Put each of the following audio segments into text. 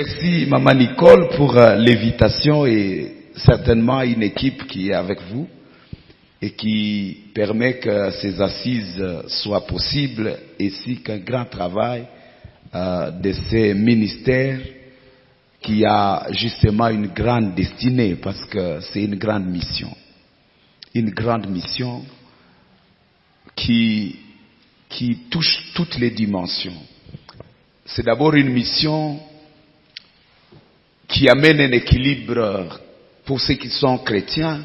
Merci Maman Nicole pour l'invitation et certainement une équipe qui est avec vous et qui permet que ces assises soient possibles ainsi qu'un grand travail de ces ministères qui a justement une grande destinée parce que c'est une grande mission. Une grande mission qui touche toutes les dimensions. C'est d'abord une mission qui amène un équilibre pour ceux qui sont chrétiens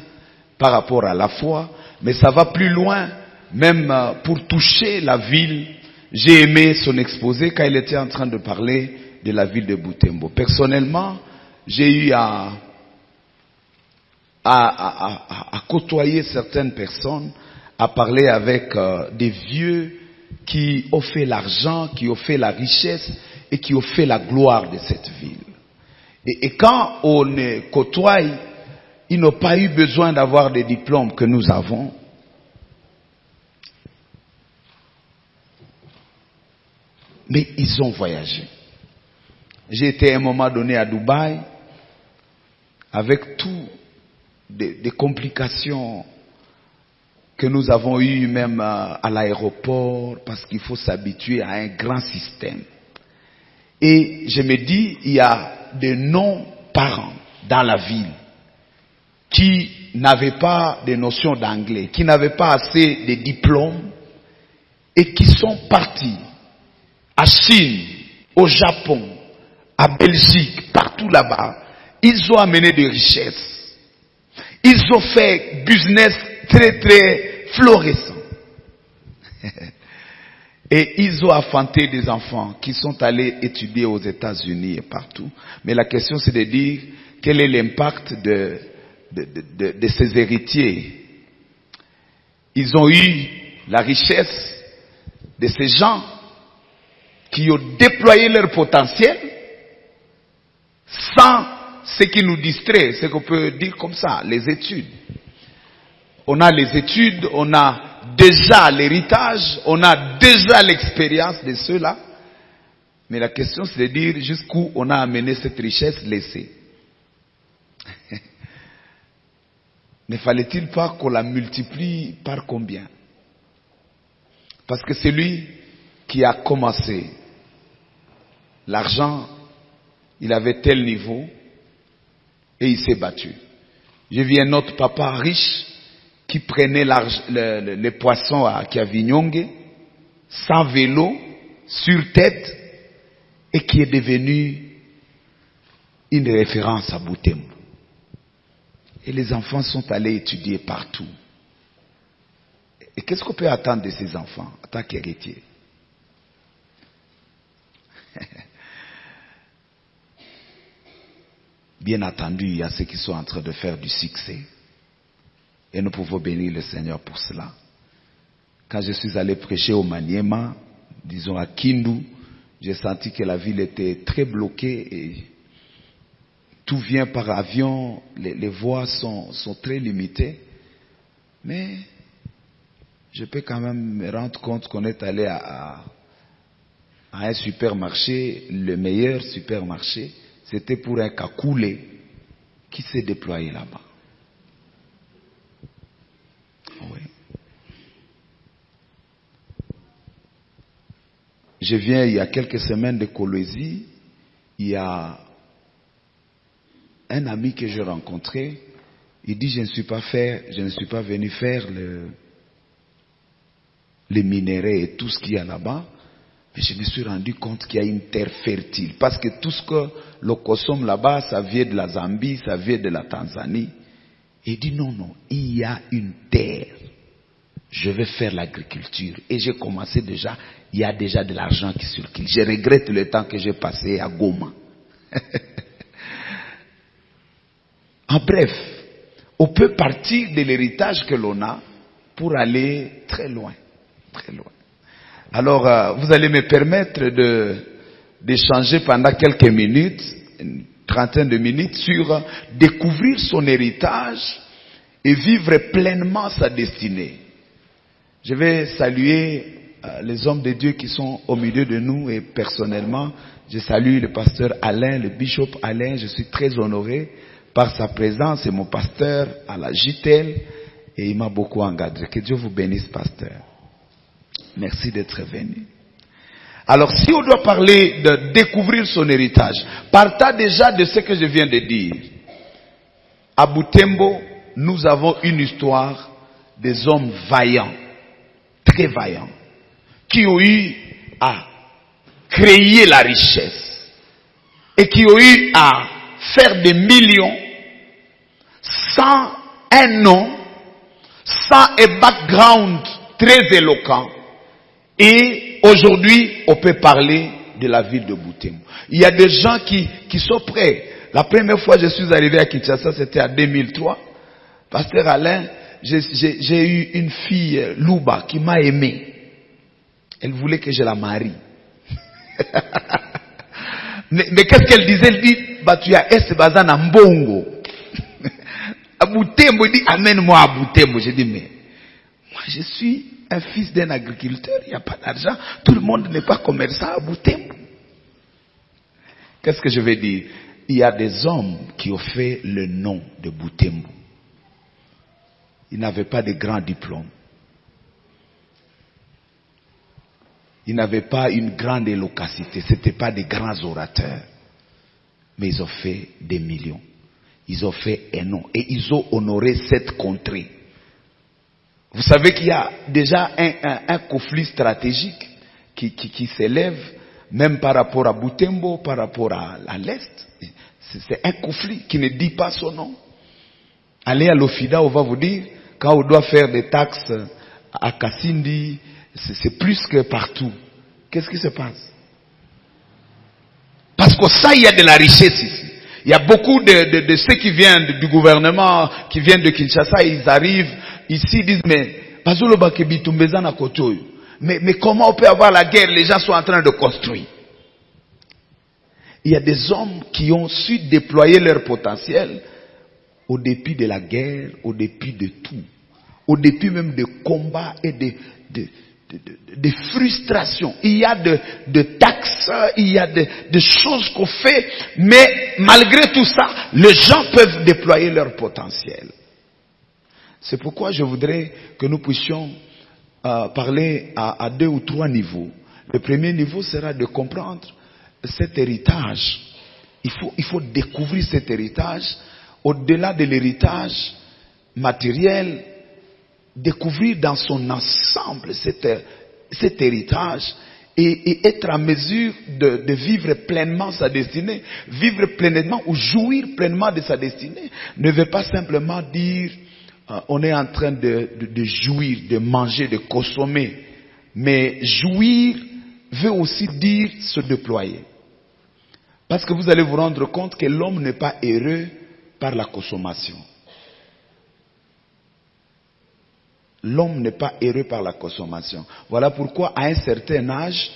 par rapport à la foi, mais ça va plus loin, même pour toucher la ville. J'ai aimé son exposé quand il était en train de parler de la ville de Butembo. Personnellement, j'ai eu à côtoyer certaines personnes, à parler avec des vieux qui ont fait l'argent, qui ont fait la richesse et qui ont fait la gloire de cette ville. Et quand on les côtoie, ils n'ont pas eu besoin d'avoir des diplômes que nous avons. Mais ils ont voyagé. J'ai été à un moment donné à Dubaï avec tout des complications que nous avons eues même à l'aéroport parce qu'il faut s'habituer à un grand système. Et je me dis, il y a de non-parents dans la ville qui n'avaient pas de notions d'anglais, qui n'avaient pas assez de diplômes et qui sont partis à Chine, au Japon, à Belgique, partout là-bas. Ils ont amené des richesses. Ils ont fait business très très florissant. Et ils ont affanté des enfants qui sont allés étudier aux États-Unis et partout. Mais la question c'est de dire quel est l'impact de ces héritiers. Ils ont eu la richesse de ces gens qui ont déployé leur potentiel sans ce qui nous distrait, ce qu'on peut dire comme ça, les études. On a les études, on a déjà l'héritage, on a déjà l'expérience de ceux-là. Mais la question c'est de dire jusqu'où on a amené cette richesse laissée. Ne fallait-il pas qu'on la multiplie par combien? Parce que celui qui a commencé l'argent, il avait tel niveau et il s'est battu. J'ai vu un autre papa riche qui prenait les poissons à Kiavinyonge, sans vélo, sur tête, et qui est devenu une référence à Butembo. Et les enfants sont allés étudier partout. Et qu'est-ce qu'on peut attendre de ces enfants en tant qu'héritiers? Bien entendu, il y a ceux qui sont en train de faire du succès. Et nous pouvons bénir le Seigneur pour cela. Quand je suis allé prêcher au Maniema, disons à Kindu, j'ai senti que la ville était très bloquée et tout vient par avion, les voies sont très limitées. Mais je peux quand même me rendre compte qu'on est allé à un supermarché, le meilleur supermarché, c'était pour un Kakule qui s'est déployé là-bas. Oui. Je viens il y a quelques semaines de Kolwezi, il y a un ami que j'ai rencontré, il dit je ne suis pas venu faire les minéraux et tout ce qu'il y a là-bas, mais je me suis rendu compte qu'il y a une terre fertile, parce que tout ce que l'on consomme là-bas, ça vient de la Zambie, ça vient de la Tanzanie. Il dit non, il y a une terre. Je vais faire l'agriculture. Et j'ai commencé déjà, il y a déjà de l'argent qui circule. Je regrette le temps que j'ai passé à Goma. En bref, on peut partir de l'héritage que l'on a pour aller très loin. Très loin. Alors, vous allez me permettre d'échanger pendant quelques minutes, une trentaine de minutes, sur découvrir son héritage et vivre pleinement sa destinée. Je vais saluer les hommes de Dieu qui sont au milieu de nous et personnellement, je salue le pasteur Alain, le bishop Alain. Je suis très honoré par sa présence. C'est mon pasteur à la JTL et il m'a beaucoup engagé. Que Dieu vous bénisse, pasteur. Merci d'être venu. Alors, si on doit parler de découvrir son héritage, partant déjà de ce que je viens de dire, à Butembo, nous avons une histoire des hommes vaillants, très vaillants, qui ont eu à créer la richesse et qui ont eu à faire des millions sans un nom, sans un background très éloquent. Et aujourd'hui, on peut parler de la ville de Butembo. Il y a des gens qui sont prêts. La première fois que je suis arrivé à Kinshasa, c'était en 2003. Pasteur Alain, j'ai eu une fille, Louba, qui m'a aimé. Elle voulait que je la marie. mais qu'est-ce qu'elle disait? Elle dit, tu as est bazan en Mbongo. À Butembo, il dit, amène-moi à Butembo. J'ai dit, mais moi je suis un fils d'un agriculteur, il n'y a pas d'argent. Tout le monde n'est pas commerçant à Butembo. Qu'est-ce que je veux dire? Il y a des hommes qui ont fait le nom de Butembo. Ils n'avaient pas de grands diplômes. Ils n'avaient pas une grande éloquacité. Ce n'étaient pas des grands orateurs. Mais ils ont fait des millions. Ils ont fait un nom. Et ils ont honoré cette contrée. Vous savez qu'il y a déjà un conflit stratégique qui s'élève, même par rapport à Butembo, par rapport à l'Est. C'est un conflit qui ne dit pas son nom. Allez à l'Ofida, on va vous dire, quand on doit faire des taxes à Kassindi, c'est plus que partout. Qu'est-ce qui se passe? Parce que ça, il y a de la richesse ici. Il y a beaucoup de ceux qui viennent du gouvernement, qui viennent de Kinshasa, ils arrivent ici, ils disent, mais comment on peut avoir la guerre? Les gens sont en train de construire. Il y a des hommes qui ont su déployer leur potentiel au dépit de la guerre, au dépit de tout. Au dépit même de combats et de frustrations. Il y a de taxes, il y a de choses qu'on fait, mais malgré tout ça, les gens peuvent déployer leur potentiel. C'est pourquoi je voudrais que nous puissions parler à 2 ou 3 niveaux. Le premier niveau sera de comprendre cet héritage. Il faut découvrir cet héritage. Au-delà de l'héritage matériel, découvrir dans son ensemble cet héritage et être en mesure de vivre pleinement sa destinée. Vivre pleinement ou jouir pleinement de sa destinée ne veut pas simplement dire on est en train de jouir, de manger, de consommer. Mais jouir veut aussi dire se déployer. Parce que vous allez vous rendre compte que l'homme n'est pas heureux par la consommation. L'homme n'est pas heureux par la consommation. Voilà pourquoi à un certain âge,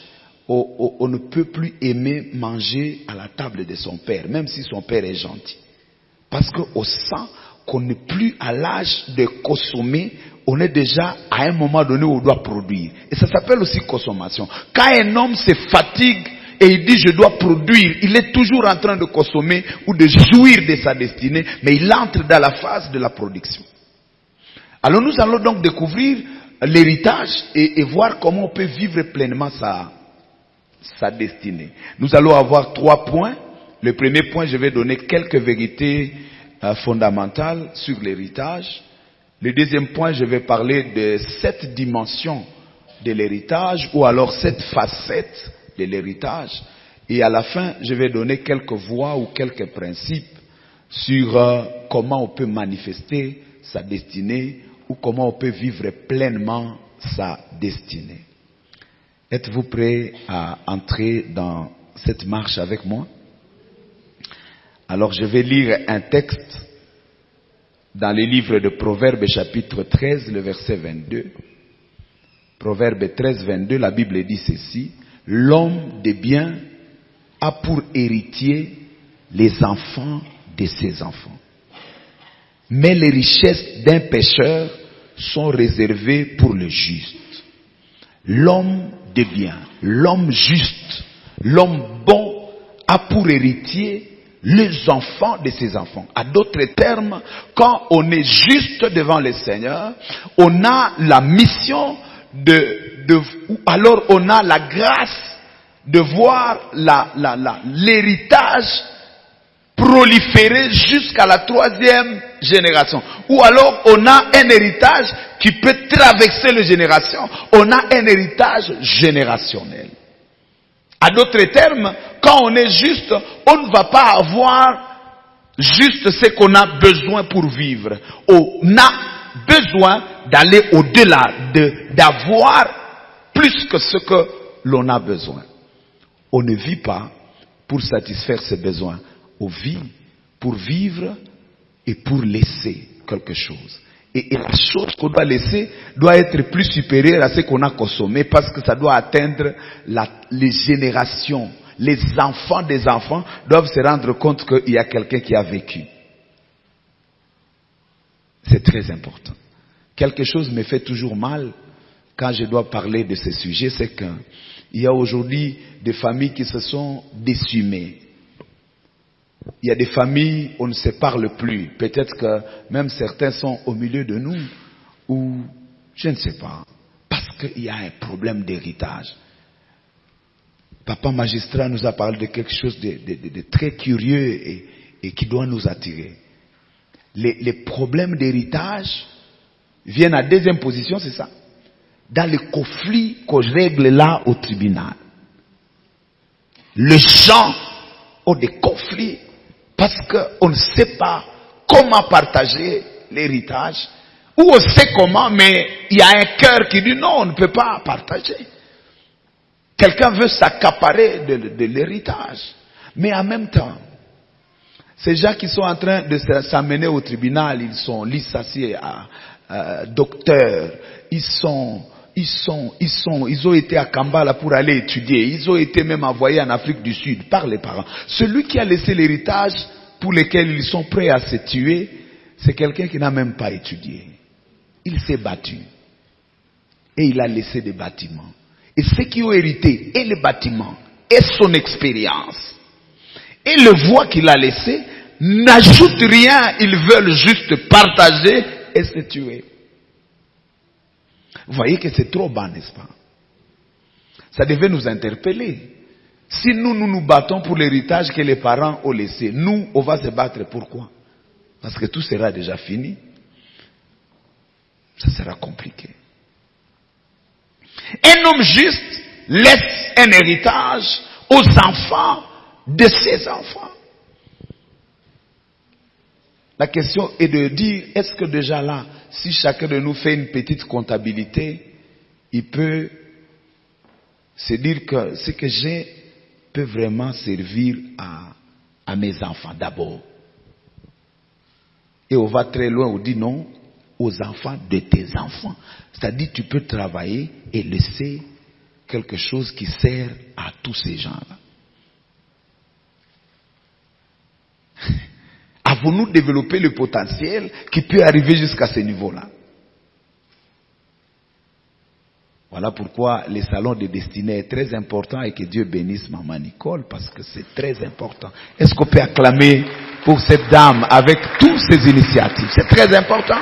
on ne peut plus aimer manger à la table de son père, même si son père est gentil. Parce qu'on sent qu'on n'est plus à l'âge de consommer, on est déjà à un moment donné où on doit produire. Et ça s'appelle aussi consommation. Quand un homme se fatigue et il dit je dois produire, il est toujours en train de consommer ou de jouir de sa destinée, mais il entre dans la phase de la production. Alors nous allons donc découvrir l'héritage et voir comment on peut vivre pleinement sa destinée. Nous allons avoir 3 points. Le premier point, je vais donner quelques vérités fondamentales sur l'héritage. Le deuxième point, je vais parler de 7 dimensions de l'héritage ou alors 7 facettes de l'héritage. Et à la fin, je vais donner quelques voies ou quelques principes sur comment on peut manifester sa destinée ou comment on peut vivre pleinement sa destinée. Êtes-vous prêts à entrer dans cette marche avec moi? Alors je vais lire un texte dans les livres de Proverbes chapitre 13, le verset 22. Proverbe 13, 22, la Bible dit ceci: l'homme de bien a pour héritier les enfants de ses enfants. Mais les richesses d'un pécheur sont réservées pour le juste. L'homme de bien, l'homme juste, l'homme bon a pour héritier les enfants de ses enfants. À d'autres termes, quand on est juste devant le Seigneur, on a la mission alors on a la grâce de voir l'héritage proliférer jusqu'à la 3e génération. Ou alors on a un héritage qui peut traverser les générations. On a un héritage générationnel. À d'autres termes, quand on est juste, on ne va pas avoir juste ce qu'on a besoin pour vivre. On a besoin d'aller au-delà, d'avoir plus que ce que l'on a besoin. On ne vit pas pour satisfaire ses besoins. On vit pour vivre et pour laisser quelque chose. Et la chose qu'on doit laisser doit être plus supérieure à ce qu'on a consommé, parce que ça doit atteindre les générations. Les enfants des enfants doivent se rendre compte qu'il y a quelqu'un qui a vécu. C'est très important. Quelque chose me fait toujours mal quand je dois parler de ce sujet, c'est qu'il y a aujourd'hui des familles qui se sont décimées. Il y a des familles où on ne se parle plus. Peut-être que même certains sont au milieu de nous, ou je ne sais pas, parce qu'il y a un problème d'héritage. Papa magistrat nous a parlé de quelque chose de très curieux et qui doit nous attirer. Les problèmes d'héritage viennent à deuxième position, c'est ça? Dans les conflits qu'on règle là au tribunal. Les gens ont des conflits parce qu'on ne sait pas comment partager l'héritage. Ou on sait comment, mais il y a un cœur qui dit non, on ne peut pas partager. Quelqu'un veut s'accaparer de l'héritage. Mais en même temps, ces gens qui sont en train de s'amener au tribunal, ils sont licenciés à docteurs, ils ont été à Kambala pour aller étudier, ils ont été même envoyés en Afrique du Sud par les parents. Celui qui a laissé l'héritage pour lequel ils sont prêts à se tuer, c'est quelqu'un qui n'a même pas étudié. Il s'est battu. Et il a laissé des bâtiments. Et ceux qui ont hérité, et les bâtiments, et son expérience, et le voix qu'il a laissé, n'ajoutent rien, ils veulent juste partager et se tuer. Vous voyez que c'est trop bas, n'est-ce pas? Ça devait nous interpeller. Si nous battons pour l'héritage que les parents ont laissé, nous, on va se battre pourquoi? Parce que tout sera déjà fini. Ça sera compliqué. Un homme juste laisse un héritage aux enfants de ses enfants. La question est de dire, est-ce que déjà là, si chacun de nous fait une petite comptabilité, il peut se dire que ce que j'ai peut vraiment servir à mes enfants d'abord. Et on va très loin, on dit non, aux enfants de tes enfants. C'est-à-dire tu peux travailler et laisser quelque chose qui sert à tous ces gens-là. Avons-nous développé le potentiel qui peut arriver jusqu'à ce niveau-là? Voilà pourquoi les salons de destinée est très important et que Dieu bénisse Maman Nicole parce que c'est très important. Est-ce qu'on peut acclamer pour cette dame avec toutes ses initiatives? C'est très important.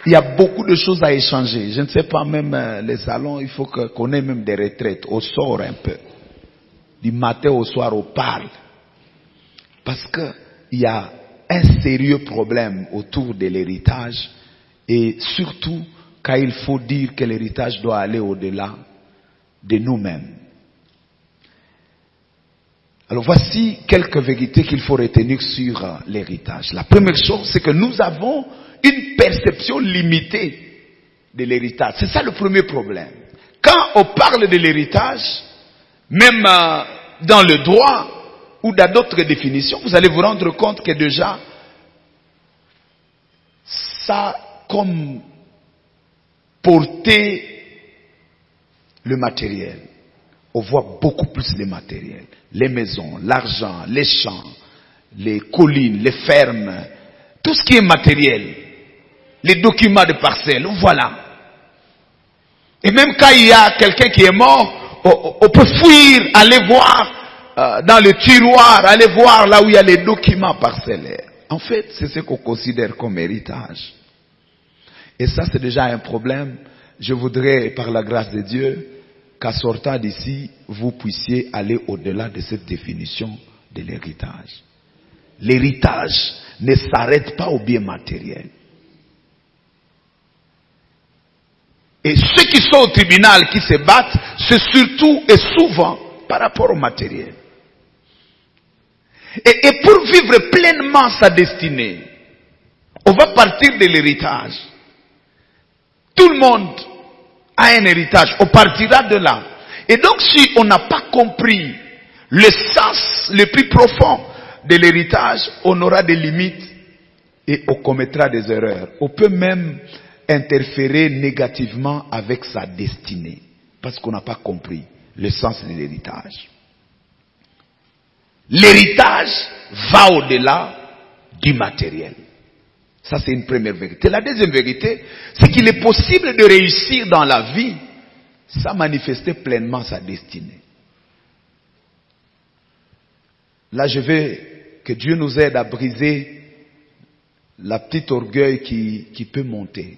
Il y a beaucoup de choses à échanger. Je ne sais pas, même les salons, il faut qu'on ait même des retraites. On sort un peu. Du matin au soir, on parle. Parce qu'il y a un sérieux problème autour de l'héritage. Et surtout, quand il faut dire que l'héritage doit aller au-delà de nous-mêmes. Alors voici quelques vérités qu'il faut retenir sur l'héritage. La première chose, c'est que nous avons une perception limitée de l'héritage. C'est ça le premier problème. Quand on parle de l'héritage, même dans le droit ou dans d'autres définitions, vous allez vous rendre compte que déjà, ça comme porter le matériel. On voit beaucoup plus le matériel. Les maisons, l'argent, les champs, les collines, les fermes, tout ce qui est matériel. Les documents de parcelles, voilà. Et même quand il y a quelqu'un qui est mort, on peut fuir, aller voir dans le tiroir, aller voir là où il y a les documents parcellaires. En fait, c'est ce qu'on considère comme héritage. Et ça, c'est déjà un problème. Je voudrais, par la grâce de Dieu, qu'à sortant d'ici, vous puissiez aller au-delà de cette définition de l'héritage. L'héritage ne s'arrête pas au bien matériel. Et ceux qui sont au tribunal, qui se battent, c'est surtout et souvent par rapport au matériel. Et pour vivre pleinement sa destinée, on va partir de l'héritage. Tout le monde a un héritage. On partira de là. Et donc si on n'a pas compris le sens le plus profond de l'héritage, on aura des limites et on commettra des erreurs. On peut même interférer négativement avec sa destinée parce qu'on n'a pas compris le sens de l'héritage. L'héritage va au-delà du matériel. Ça, c'est une première vérité. La deuxième vérité, c'est qu'il est possible de réussir dans la vie sans manifester pleinement sa destinée. Là, je veux que Dieu nous aide à briser la petite orgueil qui peut monter.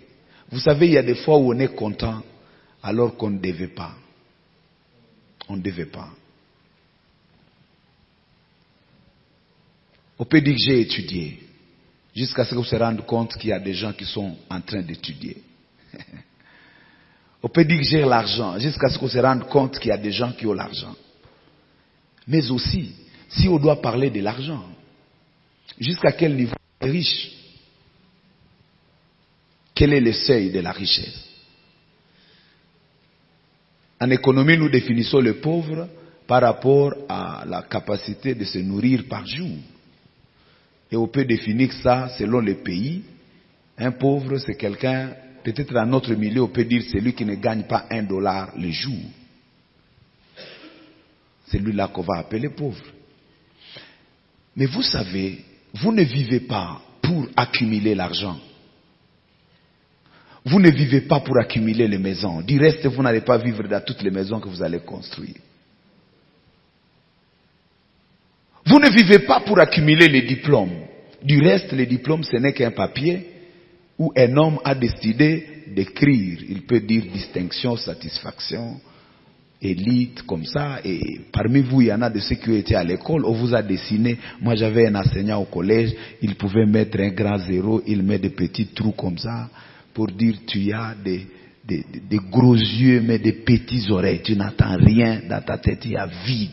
Vous savez, il y a des fois où on est content alors qu'on ne devait pas. On ne devait pas. On peut dire que j'ai étudié jusqu'à ce qu'on se rende compte qu'il y a des gens qui sont en train d'étudier. On peut dire que j'ai l'argent jusqu'à ce qu'on se rende compte qu'il y a des gens qui ont l'argent. Mais aussi, si on doit parler de l'argent, jusqu'à quel niveau on est riche? Quel est le seuil de la richesse? En économie, nous définissons le pauvre par rapport à la capacité de se nourrir par jour. Et on peut définir ça selon les pays. Un pauvre, c'est quelqu'un, peut-être dans notre milieu, on peut dire celui qui ne gagne pas $1 le jour. C'est lui-là qu'on va appeler pauvre. Mais vous savez, vous ne vivez pas pour accumuler l'argent. Vous ne vivez pas pour accumuler les maisons. Du reste, vous n'allez pas vivre dans toutes les maisons que vous allez construire. Vous ne vivez pas pour accumuler les diplômes. Du reste, les diplômes, ce n'est qu'un papier où un homme a décidé d'écrire. Il peut dire distinction, satisfaction, élite, comme ça. Et parmi vous, il y en a de ceux qui ont été à l'école. On vous a dessiné. Moi, j'avais un enseignant au collège. Il pouvait mettre un grand zéro. Il met des petits trous comme ça pour dire tu as des gros yeux mais des petits oreilles. Tu n'entends rien dans ta tête. Il y a vide.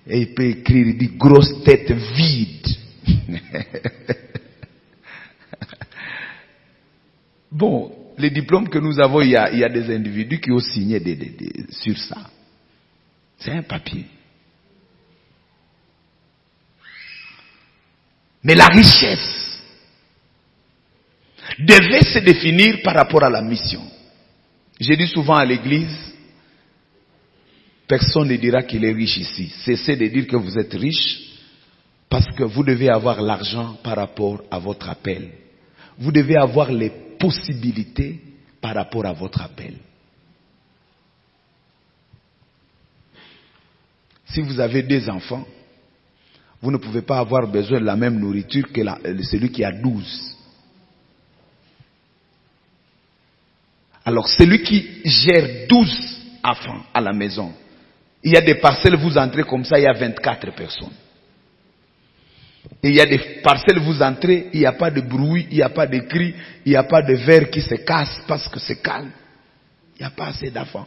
Et il peut écrire, il dit grosse tête vide. Bon, les diplômes que nous avons, il y a des individus qui ont signé sur ça. C'est un papier. Mais la richesse devait se définir par rapport à la mission. J'ai dit souvent à l'église, personne ne dira qu'il est riche ici. Cessez de dire que vous êtes riche parce que vous devez avoir l'argent par rapport à votre appel. Vous devez avoir les possibilités par rapport à votre appel. Si vous avez 2 enfants, vous ne pouvez pas avoir besoin de la même nourriture que celui qui a 12. Alors celui qui gère 12 enfants à la maison, il y a des parcelles, vous entrez comme ça, il y a 24 personnes. Et il y a des parcelles, vous entrez, il n'y a pas de bruit, il n'y a pas de cris, il n'y a pas de verre qui se casse parce que c'est calme. Il n'y a pas assez d'enfants.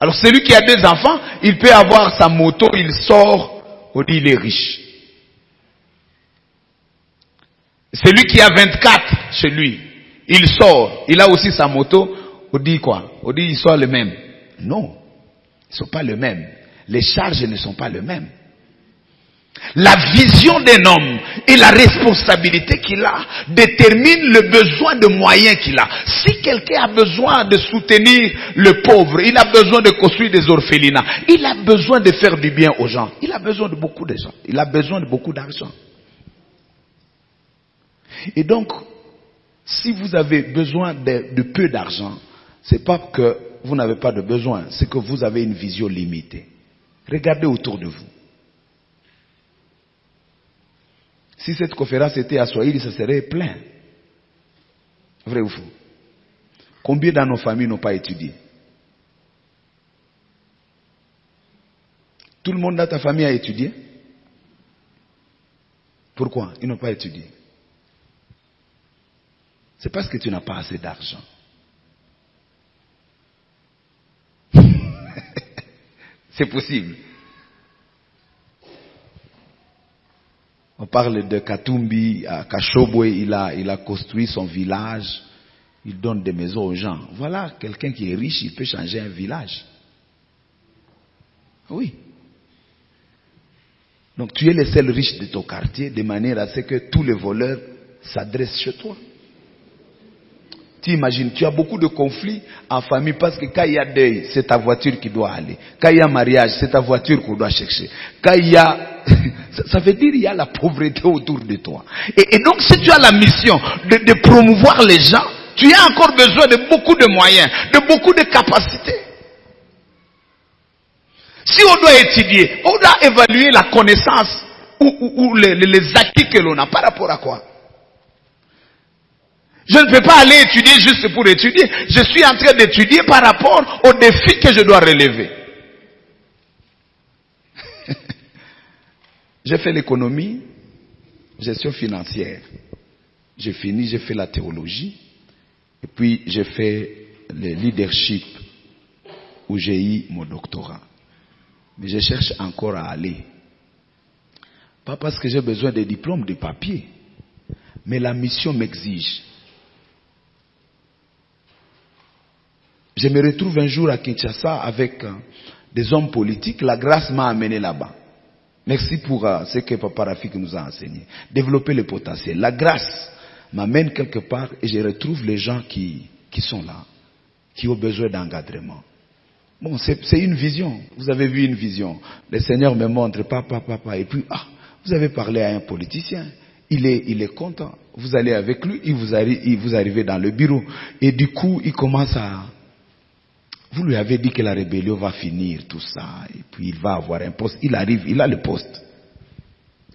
Alors celui qui a 2 enfants, il peut avoir sa moto, il sort, on dit il est riche. Celui qui a 24 chez lui, il sort, il a aussi sa moto, on dit quoi? On dit ils sont les mêmes. Non, ils ne sont pas les mêmes. Les charges ne sont pas les mêmes. La vision d'un homme et la responsabilité qu'il a déterminent le besoin de moyens qu'il a. Si quelqu'un a besoin de soutenir le pauvre, il a besoin de construire des orphelinats, il a besoin de faire du bien aux gens, il a besoin de beaucoup de gens, il a besoin de beaucoup d'argent. Et donc, Si vous avez besoin de peu d'argent, c'est pas que vous n'avez pas de besoin, c'est que vous avez une vision limitée. Regardez autour de vous. Si cette conférence était à Swahili, ça serait plein. Vrai ou faux? Combien dans nos familles n'ont pas étudié? Tout le monde dans ta famille a étudié? Pourquoi ils n'ont pas étudié? C'est parce que tu n'as pas assez d'argent. C'est possible. On parle de Katumbi, à Kashobwe, il a construit son village, il donne des maisons aux gens. Voilà, quelqu'un qui est riche, il peut changer un village. Oui. Donc tu es le seul riche de ton quartier, de manière à ce que tous les voleurs s'adressent chez toi. Tu imagines, tu as beaucoup de conflits en famille parce que quand il y a deuil, c'est ta voiture qui doit aller. Quand il y a mariage, c'est ta voiture qu'on doit chercher. Quand il y a... ça veut dire qu'il y a la pauvreté autour de toi. Et donc si tu as la mission de promouvoir les gens, tu as encore besoin de beaucoup de moyens, de beaucoup de capacités. Si on doit étudier, on doit évaluer la connaissance ou les acquis que l'on a par rapport à quoi? Je ne peux pas aller étudier juste pour étudier. Je suis en train d'étudier par rapport aux défis que je dois relever. J'ai fait l'économie, gestion financière. J'ai fini, j'ai fait la théologie. Et puis j'ai fait le leadership où j'ai eu mon doctorat. Mais je cherche encore à aller. Pas parce que j'ai besoin de diplômes, de papiers. Mais la mission m'exige. Je me retrouve un jour à Kinshasa avec des hommes politiques. La grâce m'a amené là-bas. Merci pour ce que Papa Rafik nous a enseigné. Développer le potentiel. La grâce m'amène quelque part et je retrouve les gens qui sont là, qui ont besoin d'encadrement. Bon, c'est une vision. Vous avez vu une vision. Le Seigneur me montre, papa, et puis, vous avez parlé à un politicien. Il est content. Vous allez avec lui, vous arrivez dans le bureau. Et du coup, il commence à... Vous lui avez dit que la rébellion va finir, tout ça, et puis il va avoir un poste. Il arrive, il a le poste.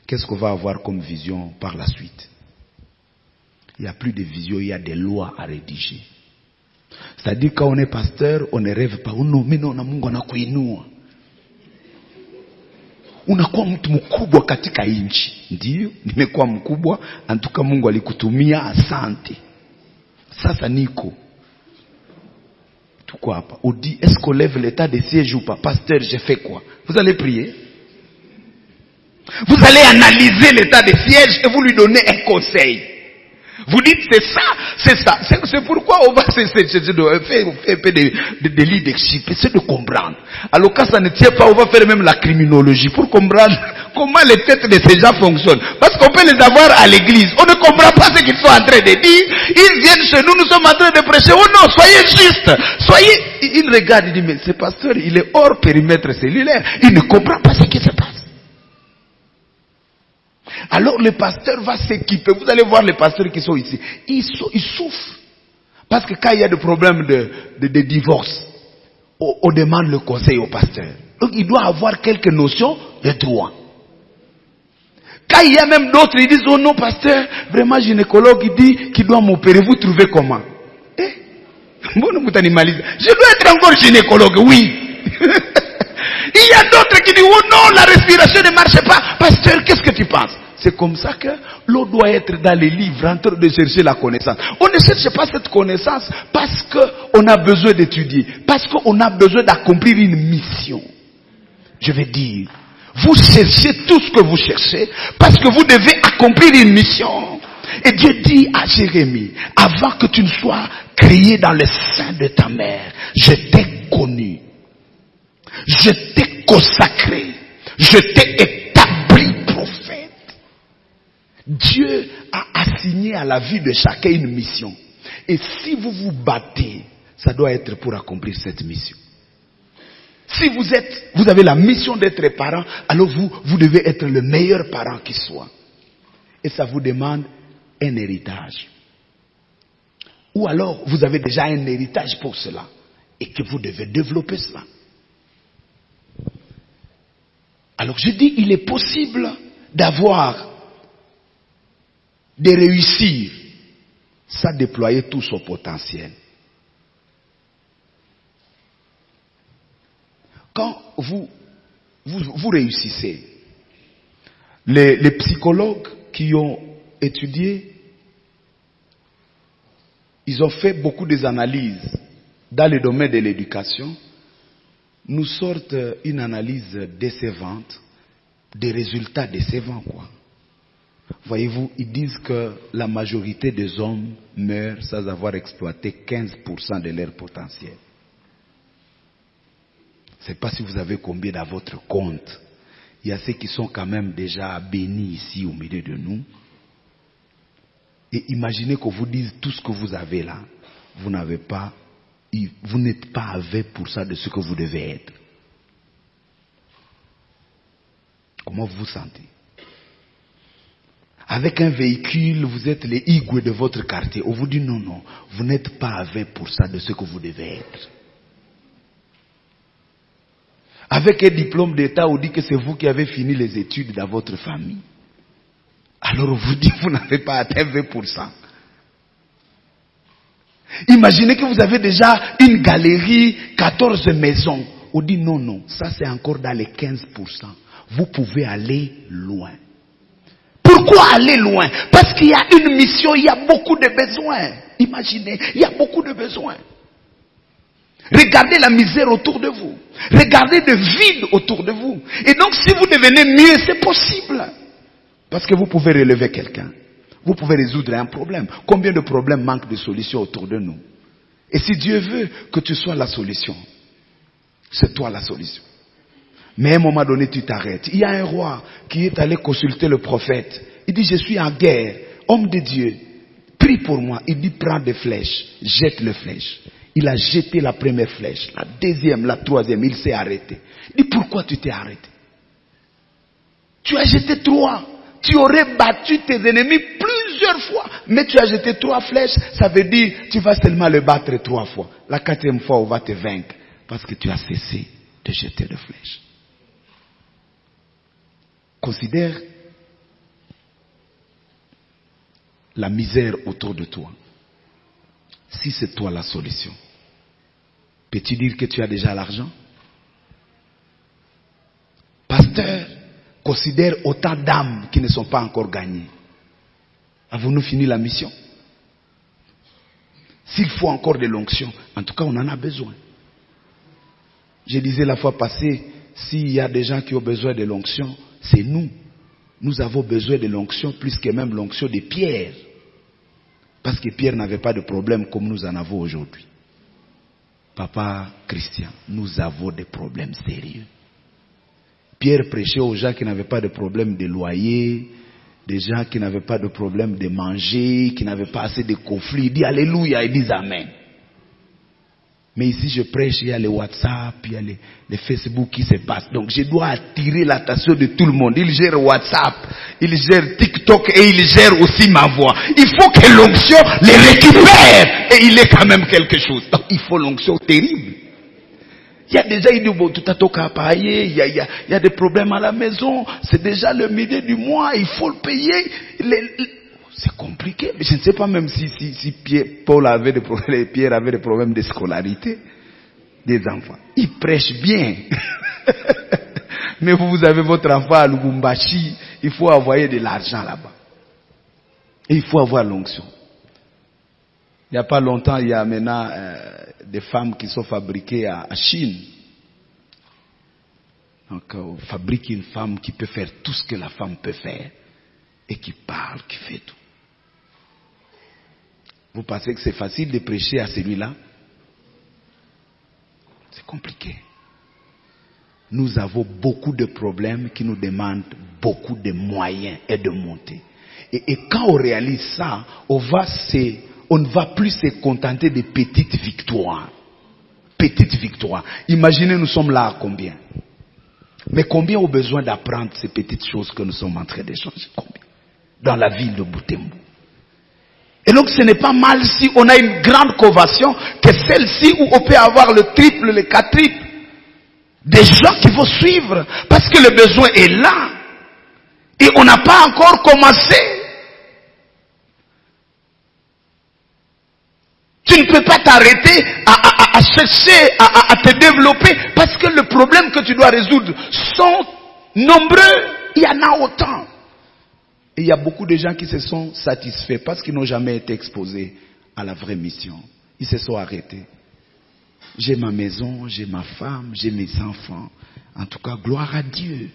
Qu'est-ce qu'on va avoir comme vision par la suite? Il n'y a plus de vision, il y a des lois à rédiger. C'est-à-dire quand on est pasteur, on ne rêve pas. Mais non, na Mungu anakuinua. Unakuwa mtu mkubwa katika nchi. Ndiyo, nimekuwa mkubwa, antuka Mungu alikutumia, asante. Sasa niko. Tout quoi hapa? On dit, est-ce qu'on lève l'état de siège ou pas? Pasteur, j'ai fait quoi? Vous allez prier. Vous allez analyser l'état de siège et vous lui donnez un conseil. Vous dites, c'est ça. C'est pourquoi on va faire un peu de leadership. C'est de comprendre. Alors quand ça ne tient pas, on va faire même la criminologie pour comprendre comment les têtes de ces gens fonctionnent. Parce qu'on peut les avoir à l'église. On ne comprend pas ce qu'ils sont en train de dire. Ils viennent chez nous, nous sommes en train de prêcher. Oh non, soyez juste. Il regarde, il dit, mais ce pasteur, il est hors périmètre cellulaire. Il ne comprend pas ce qui se passe. Alors le pasteur va s'équiper. Vous allez voir les pasteurs qui sont ici. Ils souffrent. Parce que quand il y a des problèmes de divorce, on demande le conseil au pasteur. Donc il doit avoir quelques notions de droit. Quand il y a même d'autres, ils disent, oh non pasteur, vraiment gynécologue, il dit qu'il doit m'opérer. Vous trouvez comment? Je dois être encore gynécologue, oui. Il y a d'autres qui disent, oh non, la respiration ne marche pas. Pasteur, qu'est-ce que tu penses? C'est comme ça que l'on doit être dans les livres en train de chercher la connaissance. On ne cherche pas cette connaissance parce qu'on a besoin d'étudier, parce qu'on a besoin d'accomplir une mission. Je vais dire, vous cherchez tout ce que vous cherchez parce que vous devez accomplir une mission. Et Dieu dit à Jérémie, avant que tu ne sois créé dans le sein de ta mère, je t'ai connu. Je t'ai consacré. Je t'ai établi prophète. Dieu a assigné à la vie de chacun une mission. Et si vous vous battez, ça doit être pour accomplir cette mission. Si vous avez la mission d'être parent, alors vous devez être le meilleur parent qui soit. Et ça vous demande un héritage. Ou alors, vous avez déjà un héritage pour cela et que vous devez développer cela. Alors je dis, il est possible d'avoir, de réussir, sans déployer tout son potentiel. Quand vous réussissez, les psychologues qui ont étudié, ils ont fait beaucoup d'analyses dans le domaine de l'éducation, nous sortent une analyse décevante, des résultats décevants, quoi. Voyez-vous, ils disent que la majorité des hommes meurent sans avoir exploité 15% de leur potentiel. Je ne sais pas si vous avez combien dans votre compte. Il y a ceux qui sont quand même déjà bénis ici au milieu de nous. Et imaginez qu'on vous dise tout ce que vous avez là. Vous n'êtes pas à 20% de ce que vous devez être. Comment vous vous sentez? Avec un véhicule, vous êtes les igoues de votre quartier. On vous dit non, vous n'êtes pas à 20% de ce que vous devez être. Avec un diplôme d'État, on dit que c'est vous qui avez fini les études dans votre famille. Alors on vous dit que vous n'avez pas atteint 20%. Imaginez que vous avez déjà une galerie, 14 maisons. On dit non, ça c'est encore dans les 15%. Vous pouvez aller loin. Pourquoi aller loin? Parce qu'il y a une mission, il y a beaucoup de besoins. Imaginez, il y a beaucoup de besoins. Regardez la misère autour de vous. Regardez le vide autour de vous. Et donc si vous devenez mieux, c'est possible. Parce que vous pouvez relever quelqu'un. Vous pouvez résoudre un problème. Combien de problèmes manquent de solutions autour de nous? Et si Dieu veut que tu sois la solution, c'est toi la solution. Mais à un moment donné, tu t'arrêtes. Il y a un roi qui est allé consulter le prophète. Il dit, je suis en guerre. Homme de Dieu, prie pour moi. Il dit, prends des flèches. Jette les flèches. Il a jeté la première flèche. La deuxième, la troisième. Il s'est arrêté. Il dit, pourquoi tu t'es arrêté? Tu as jeté 3. Tu aurais battu tes ennemis plusieurs fois. Mais tu as jeté 3 flèches. Ça veut dire, tu vas seulement le battre 3 fois. La 4e fois, on va te vaincre. Parce que tu as cessé de jeter des flèches. Considère la misère autour de toi. Si c'est toi la solution, peux-tu dire que tu as déjà l'argent? Pasteur, considère autant d'âmes qui ne sont pas encore gagnées. Avons-nous fini la mission? S'il faut encore de l'onction, en tout cas on en a besoin. Je disais la fois passée, s'il y a des gens qui ont besoin de l'onction, c'est nous. Nous avons besoin de l'onction plus que même l'onction de Pierre. Parce que Pierre n'avait pas de problème comme nous en avons aujourd'hui. Papa Christian, nous avons des problèmes sérieux. Pierre prêchait aux gens qui n'avaient pas de problème de loyer, des gens qui n'avaient pas de problème de manger, qui n'avaient pas assez de conflits. Il dit Alléluia, ils disent Amen. Mais ici, je prêche, il y a les WhatsApp, il y a les Facebook qui se passent. Donc, je dois attirer l'attention de tout le monde. Il gère WhatsApp, il gère TikTok et il gère aussi ma voix. Il faut que l'onction les récupère. Et il est quand même quelque chose. Donc, il faut l'onction terrible. Il y a déjà il y a des problèmes à la maison. C'est déjà le milieu du mois, il faut le payer. C'est compliqué. Mais je ne sais pas même si Paul avait des problèmes, Pierre avait des problèmes de scolarité des enfants. Il prêche bien. Mais vous avez votre enfant à Lubumbashi, il faut envoyer de l'argent là-bas. Et il faut avoir l'onction. Il n'y a pas longtemps, il y a maintenant des femmes qui sont fabriquées à Chine. Donc, on fabrique une femme qui peut faire tout ce que la femme peut faire. Et qui parle, qui fait tout. Vous pensez que c'est facile de prêcher à celui-là? C'est compliqué. Nous avons beaucoup de problèmes qui nous demandent beaucoup de moyens et de montée. Et quand on réalise ça, on ne va plus se contenter de petites victoires. Petites victoires. Imaginez, nous sommes là à combien? Mais combien ont besoin d'apprendre ces petites choses que nous sommes en train d'échanger? Combien? Dans la ville de Butembo. Et donc ce n'est pas mal si on a une grande conversion que celle-ci où on peut avoir le triple, le quadruple. Des gens qui vont suivre parce que le besoin est là. Et on n'a pas encore commencé. Tu ne peux pas t'arrêter à chercher, à te développer parce que le problème que tu dois résoudre sont nombreux. Il y en a autant. Et il y a beaucoup de gens qui se sont satisfaits parce qu'ils n'ont jamais été exposés à la vraie mission. Ils se sont arrêtés. J'ai ma maison, j'ai ma femme, j'ai mes enfants. En tout cas, gloire à Dieu.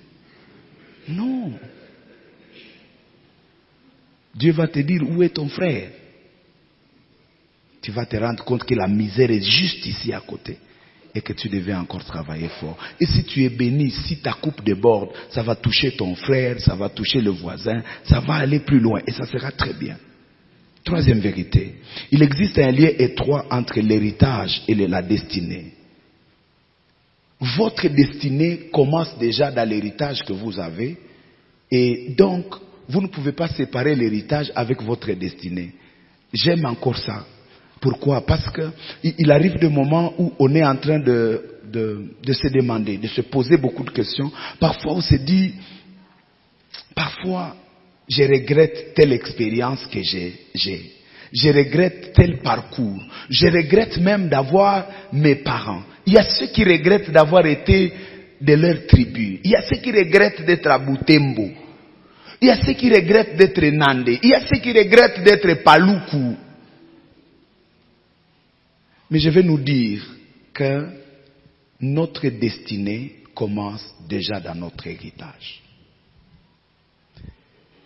Non. Dieu va te dire, où est ton frère? Tu vas te rendre compte que la misère est juste ici à côté. Et que tu devais encore travailler fort. Et si tu es béni, si ta coupe déborde, ça va toucher ton frère, ça va toucher le voisin, ça va aller plus loin et ça sera très bien. Troisième vérité, il existe un lien étroit entre l'héritage et la destinée. Votre destinée commence déjà dans l'héritage que vous avez et donc vous ne pouvez pas séparer l'héritage avec votre destinée. J'aime encore ça. Pourquoi? Parce que il arrive des moments où on est en train de se demander, de se poser beaucoup de questions. Parfois on se dit, parfois je regrette telle expérience que j'ai. Je regrette tel parcours. Je regrette même d'avoir mes parents. Il y a ceux qui regrettent d'avoir été de leur tribu. Il y a ceux qui regrettent d'être à Butembo. Il y a ceux qui regrettent d'être Nandé. Il y a ceux qui regrettent d'être Paluku. Mais je vais nous dire que notre destinée commence déjà dans notre héritage.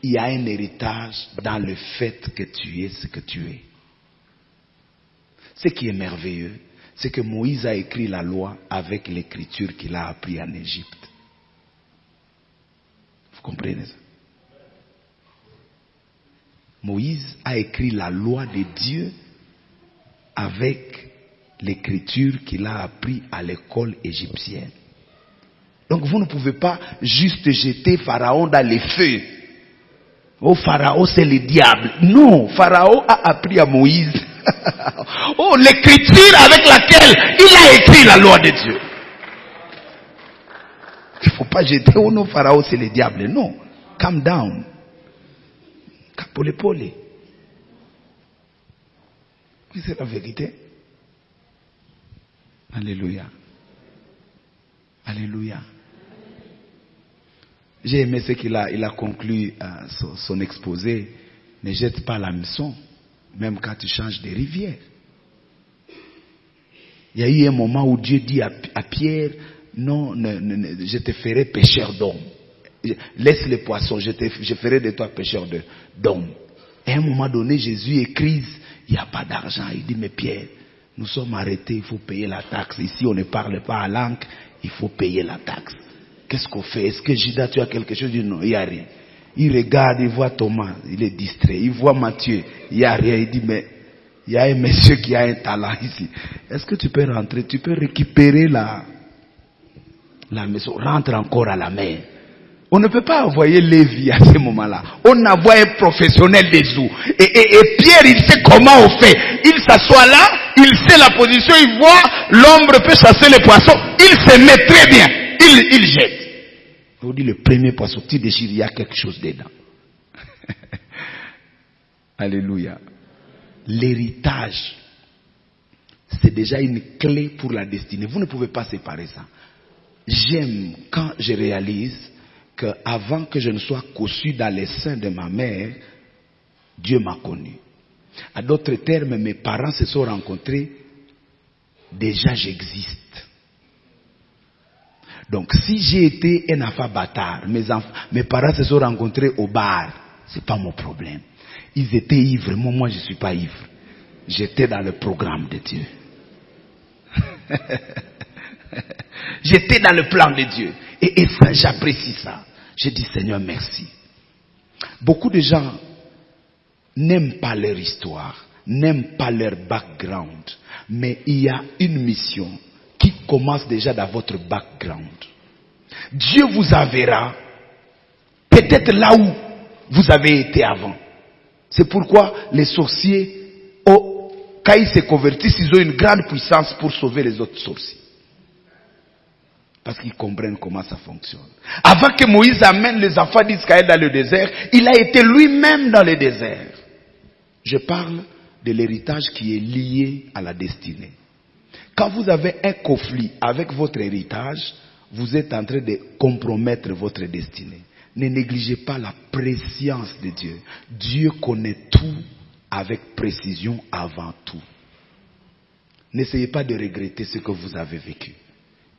Il y a un héritage dans le fait que tu es ce que tu es. Ce qui est merveilleux, c'est que Moïse a écrit la loi avec l'écriture qu'il a appris en Égypte. Vous comprenez ça? Moïse a écrit la loi de Dieu avec l'écriture qu'il a appris à l'école égyptienne. Donc vous ne pouvez pas juste jeter Pharaon dans les feux. Oh, Pharaon c'est le diable. Non, Pharaon a appris à Moïse. Oh, l'écriture avec laquelle il a écrit la loi de Dieu. Il ne faut pas jeter, oh non, Pharaon c'est le diable. Non, calm down. Capole pole. Oui, c'est la vérité. Alléluia. Alléluia. J'ai aimé ce qu'il a, il a conclu son exposé. Ne jette pas la leçon, même quand tu changes de rivière. Il y a eu un moment où Dieu dit à Pierre, non, je te ferai pêcheur d'hommes. Laisse les poissons, je ferai de toi pêcheur d'hommes. À un moment donné, Jésus est crise, il n'y a pas d'argent. Il dit, mais Pierre, nous sommes arrêtés, il faut payer la taxe. Ici, on ne parle pas à langue, il faut payer la taxe. Qu'est-ce qu'on fait? Est-ce que Judas, tu as quelque chose? Il dit non, il n'y a rien. Il regarde, il voit Thomas, il est distrait. Il voit Matthieu, il n'y a rien. Il dit, mais il y a un monsieur qui a un talent ici. Est-ce que tu peux rentrer? Tu peux récupérer la maison, rentre encore à la mer. On ne peut pas envoyer Lévi à ce moment-là. On envoie un professionnel des eaux. Et Pierre, il sait comment on fait. Il s'assoit là, il sait la position, il voit, l'ombre peut chasser les poissons. Il se met très bien. Il jette. On dit le premier poisson, tu déchires, il y a quelque chose dedans. Alléluia. L'héritage, c'est déjà une clé pour la destinée. Vous ne pouvez pas séparer ça. J'aime quand je réalise qu'avant que je ne sois conçu dans les seins de ma mère, Dieu m'a connu. À d'autres termes, mes parents se sont rencontrés, déjà j'existe. Donc si j'ai été un enfant bâtard, mes parents se sont rencontrés au bar, c'est pas mon problème. Ils étaient ivres, moi je suis pas ivre. J'étais dans le programme de Dieu. J'étais dans le plan de Dieu. Et ça, j'apprécie ça. Je dis Seigneur merci. Beaucoup de gens n'aiment pas leur histoire, n'aiment pas leur background, mais il y a une mission qui commence déjà dans votre background. Dieu vous enverra peut-être là où vous avez été avant. C'est pourquoi les sorciers, quand ils se convertissent, ils ont une grande puissance pour sauver les autres sorciers. Parce qu'ils comprennent comment ça fonctionne. Avant que Moïse amène les enfants d'Israël dans le désert, il a été lui-même dans le désert. Je parle de l'héritage qui est lié à la destinée. Quand vous avez un conflit avec votre héritage, vous êtes en train de compromettre votre destinée. Ne négligez pas la préscience de Dieu. Dieu connaît tout avec précision avant tout. N'essayez pas de regretter ce que vous avez vécu.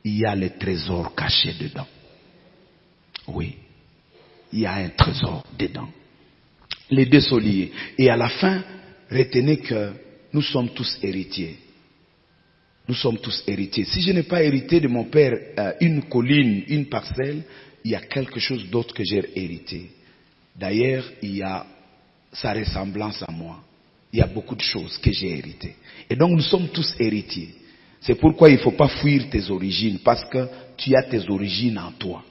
Il y a les trésors cachés dedans. Oui, il y a un trésor dedans. Les deux sont liés. Et à la fin, retenez que nous sommes tous héritiers. Nous sommes tous héritiers. Si je n'ai pas hérité de mon père une colline, une parcelle, il y a quelque chose d'autre que j'ai hérité. D'ailleurs, il y a sa ressemblance à moi. Il y a beaucoup de choses que j'ai héritées. Et donc nous sommes tous héritiers. C'est pourquoi il ne faut pas fuir tes origines, parce que tu as tes origines en toi.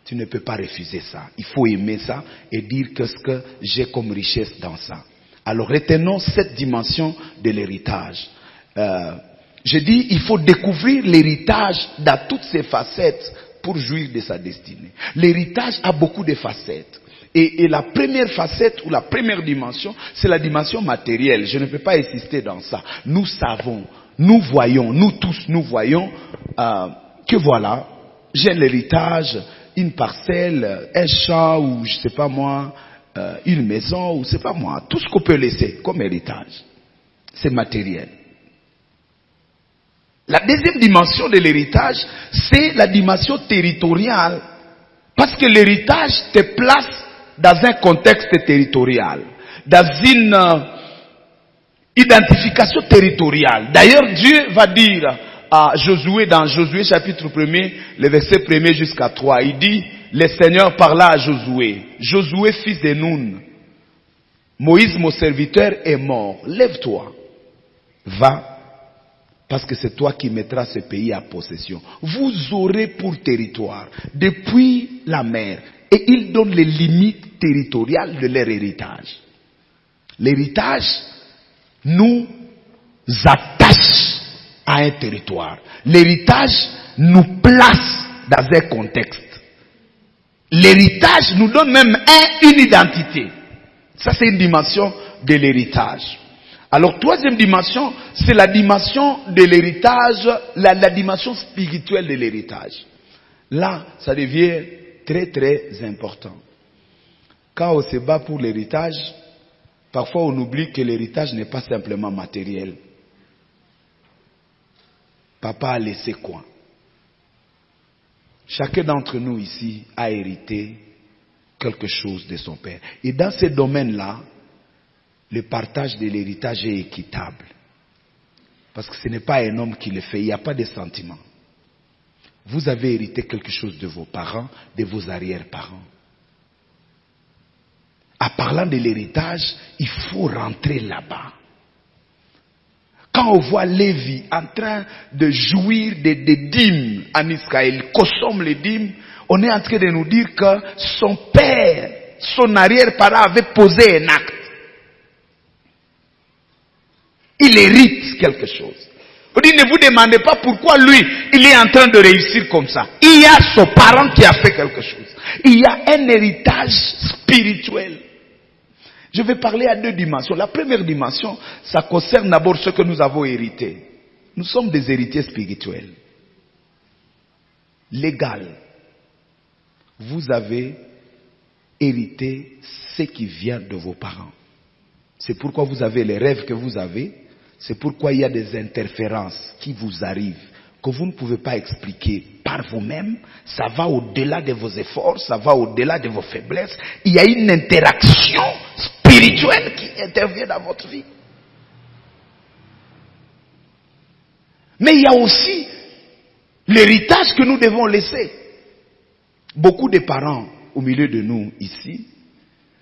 Tu ne peux pas refuser ça. Il faut aimer ça et dire qu'est-ce que j'ai comme richesse dans ça. Alors retenons cette dimension de l'héritage. Je dis, il faut découvrir l'héritage dans toutes ses facettes pour jouir de sa destinée. L'héritage a beaucoup de facettes. Et la première facette ou la première dimension, c'est la dimension matérielle. Je ne peux pas insister dans ça. Nous savons, nous voyons, nous tous, nous voyons que voilà, j'ai l'héritage, une parcelle, un champ ou je sais pas moi, une maison ou je sais pas moi, tout ce qu'on peut laisser comme héritage. C'est matériel. La deuxième dimension de l'héritage, c'est la dimension territoriale. Parce que l'héritage te place dans un contexte territorial, dans une identification territoriale. D'ailleurs, Dieu va dire à Josué, dans Josué chapitre 1er, le verset 1er jusqu'à 3, il dit, le Seigneur parla à Josué, Josué fils de Nun, Moïse mon serviteur est mort, lève-toi, va, parce que c'est toi qui mettras ce pays à possession. Vous aurez pour territoire, depuis la mer, et il donne les limites territoriales de leur héritage. L'héritage nous attache à un territoire. L'héritage nous place dans un contexte. L'héritage nous donne même une identité. Ça, c'est une dimension de l'héritage. Alors, troisième dimension, c'est la dimension de l'héritage, la dimension spirituelle de l'héritage. Là, ça devient très très important. Quand on se bat pour l'héritage, parfois on oublie que l'héritage n'est pas simplement matériel. Papa a laissé quoi? Chacun d'entre nous ici a hérité quelque chose de son père. Et dans ce domaine-là, le partage de l'héritage est équitable. Parce que ce n'est pas un homme qui le fait, il n'y a pas de sentiment. Vous avez hérité quelque chose de vos parents, de vos arrière-parents. En parlant de l'héritage, il faut rentrer là-bas. Quand on voit Lévi en train de jouir des dîmes en Israël, il consomme les dîmes, on est en train de nous dire que son père, son arrière-parent avait posé un acte. Il hérite quelque chose. On dit, ne vous demandez pas pourquoi lui, il est en train de réussir comme ça. Il y a son parent qui a fait quelque chose. Il y a un héritage spirituel. Je vais parler à deux dimensions. La première dimension, ça concerne d'abord ce que nous avons hérité. Nous sommes des héritiers spirituels. Légal. Vous avez hérité ce qui vient de vos parents. C'est pourquoi vous avez les rêves que vous avez. C'est pourquoi il y a des interférences qui vous arrivent, que vous ne pouvez pas expliquer par vous-même. Ça va au-delà de vos efforts, ça va au-delà de vos faiblesses. Il y a une interaction spirituelle qui intervient dans votre vie. Mais il y a aussi l'héritage que nous devons laisser. Beaucoup de parents au milieu de nous ici,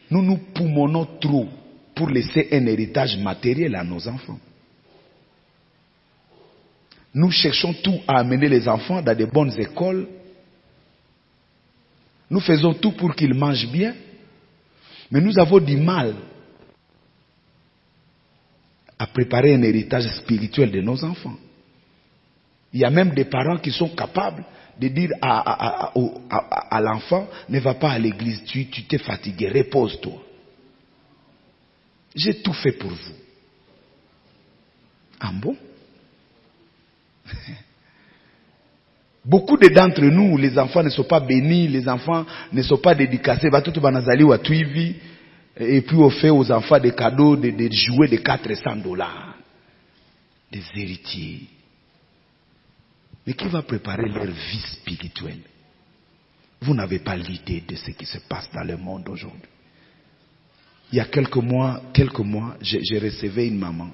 nous nous poumonnons trop pour laisser un héritage matériel à nos enfants. Nous cherchons tout à amener les enfants dans de bonnes écoles. Nous faisons tout pour qu'ils mangent bien. Mais nous avons du mal préparer un héritage spirituel de nos enfants. Il y a même des parents qui sont capables de dire à l'enfant, ne va pas à l'église, tu t'es fatigué, repose-toi. J'ai tout fait pour vous. Ah bon? Beaucoup d'entre nous, les enfants ne sont pas bénis, les enfants ne sont pas dédicacés. Et puis on fait aux enfants des cadeaux, des jouets de $400. Des héritiers. Mais qui va préparer leur vie spirituelle? Vous n'avez pas l'idée de ce qui se passe dans le monde aujourd'hui. Il y a quelques mois, j'ai recevais une maman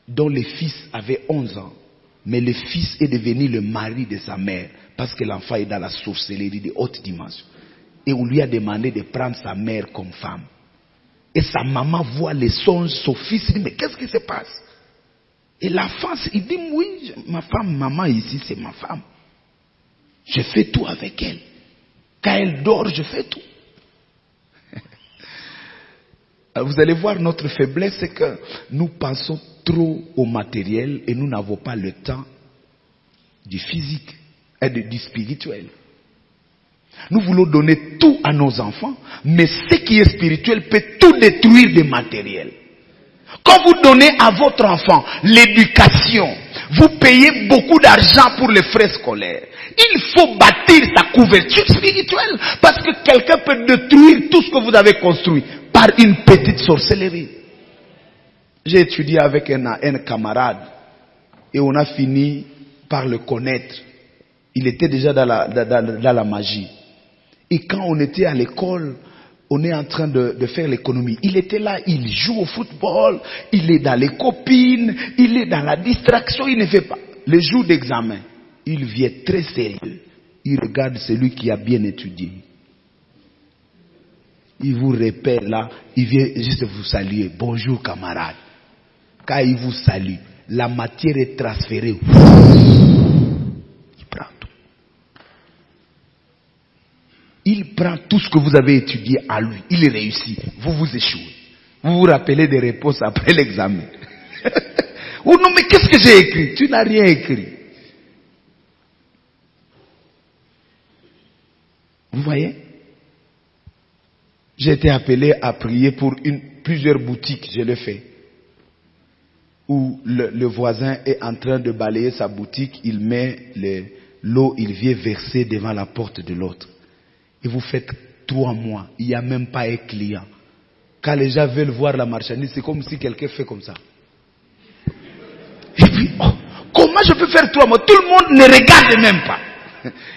dont le fils avait 11 ans, mais le fils est devenu le mari de sa mère parce que l'enfant est dans la sorcellerie de haute dimension. Et on lui a demandé de prendre sa mère comme femme. Et sa maman voit les songes, son fils dit, mais qu'est-ce qui se passe? Et l'enfant, il dit, oui, ma femme, maman ici, c'est ma femme. Je fais tout avec elle. Quand elle dort, je fais tout. Vous allez voir notre faiblesse, c'est que nous pensons trop au matériel et nous n'avons pas le temps du physique et du spirituel. Nous voulons donner tout à nos enfants, mais ce qui est spirituel peut tout détruire de matériel. Quand vous donnez à votre enfant l'éducation, vous payez beaucoup d'argent pour les frais scolaires. Il faut bâtir sa couverture spirituelle parce que quelqu'un peut détruire tout ce que vous avez construit par une petite sorcellerie. J'ai étudié avec un camarade et on a fini par le connaître. Il était déjà dans la magie. Et quand on était à l'école, on est en train de faire l'économie. Il était là, il joue au football, il est dans les copines, il est dans la distraction, il ne fait pas. Le jour d'examen, il vient très sérieux. Il regarde celui qui a bien étudié. Il vous répète là, il vient juste vous saluer. Bonjour camarade. Quand il vous salue, la matière est transférée. Il prend tout. Il prend tout ce que vous avez étudié à lui. Il réussit. Vous vous échouez. Vous vous rappelez des réponses après l'examen. Oh non, mais qu'est-ce que j'ai écrit? Tu n'as rien écrit. Vous voyez? J'ai été appelé à prier pour plusieurs boutiques. Je l'ai fait. Où le voisin est en train de balayer sa boutique. Il met l'eau, il vient verser devant la porte de l'autre. Et vous faites 3 mois, il n'y a même pas un client. Quand les gens veulent voir la marchandise, c'est comme si quelqu'un fait comme ça. Et puis, comment je peux faire 3 mois? Tout le monde ne regarde même pas.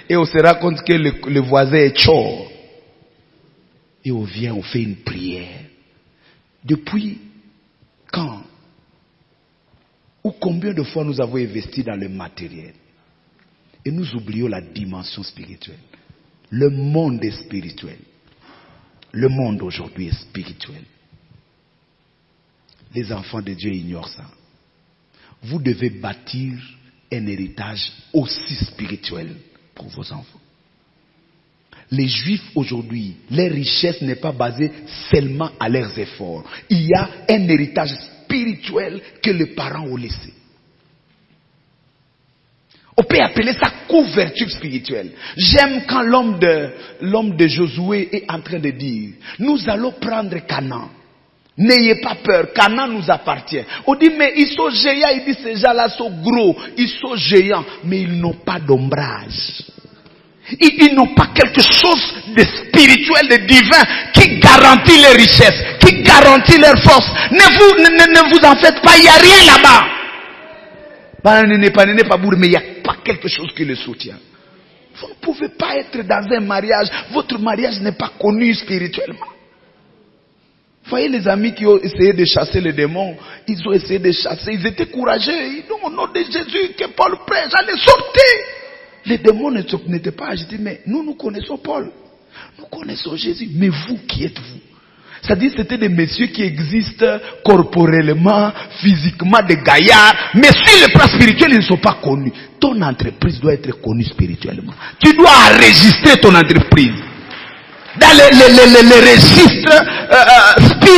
Et on se rend compte que le voisin est chaud. Et on vient, on fait une prière. Depuis quand? Ou combien de fois nous avons investi dans le matériel? Et nous oublions la dimension spirituelle. Le monde est spirituel. Le monde aujourd'hui est spirituel. Les enfants de Dieu ignorent ça. Vous devez bâtir un héritage aussi spirituel pour vos enfants. Les Juifs aujourd'hui, leur richesse n'est pas basée seulement à leurs efforts. Il y a un héritage spirituel que les parents ont laissé. On peut appeler ça couverture spirituelle. J'aime quand l'homme de Josué est en train de dire, nous allons prendre Canaan. N'ayez pas peur, Canaan nous appartient. On dit, mais ils sont géants. Il dit, ces gens-là sont gros, ils sont géants, mais ils n'ont pas d'ombrage. Ils n'ont pas quelque chose de spirituel, de divin, qui garantit leur richesse, qui garantit leur force. Ne vous en faites pas, il n'y a rien là-bas. Mais il n'y a pas quelque chose qui le soutient. Vous ne pouvez pas être dans un mariage. Votre mariage n'est pas connu spirituellement. Voyez les amis qui ont essayé de chasser les démons. Ils ont essayé de chasser. Ils étaient courageux. Ils disent au nom de Jésus que Paul prêche. Allez sortir. Les démons n'étaient pas agités. Mais nous connaissons Paul. Nous connaissons Jésus. Mais vous, qui êtes-vous? C'est-à-dire c'était des messieurs qui existent corporellement, physiquement, des gaillards, mais sur le plan spirituel, ils ne sont pas connus. Ton entreprise doit être connue spirituellement. Tu dois enregistrer ton entreprise dans les registres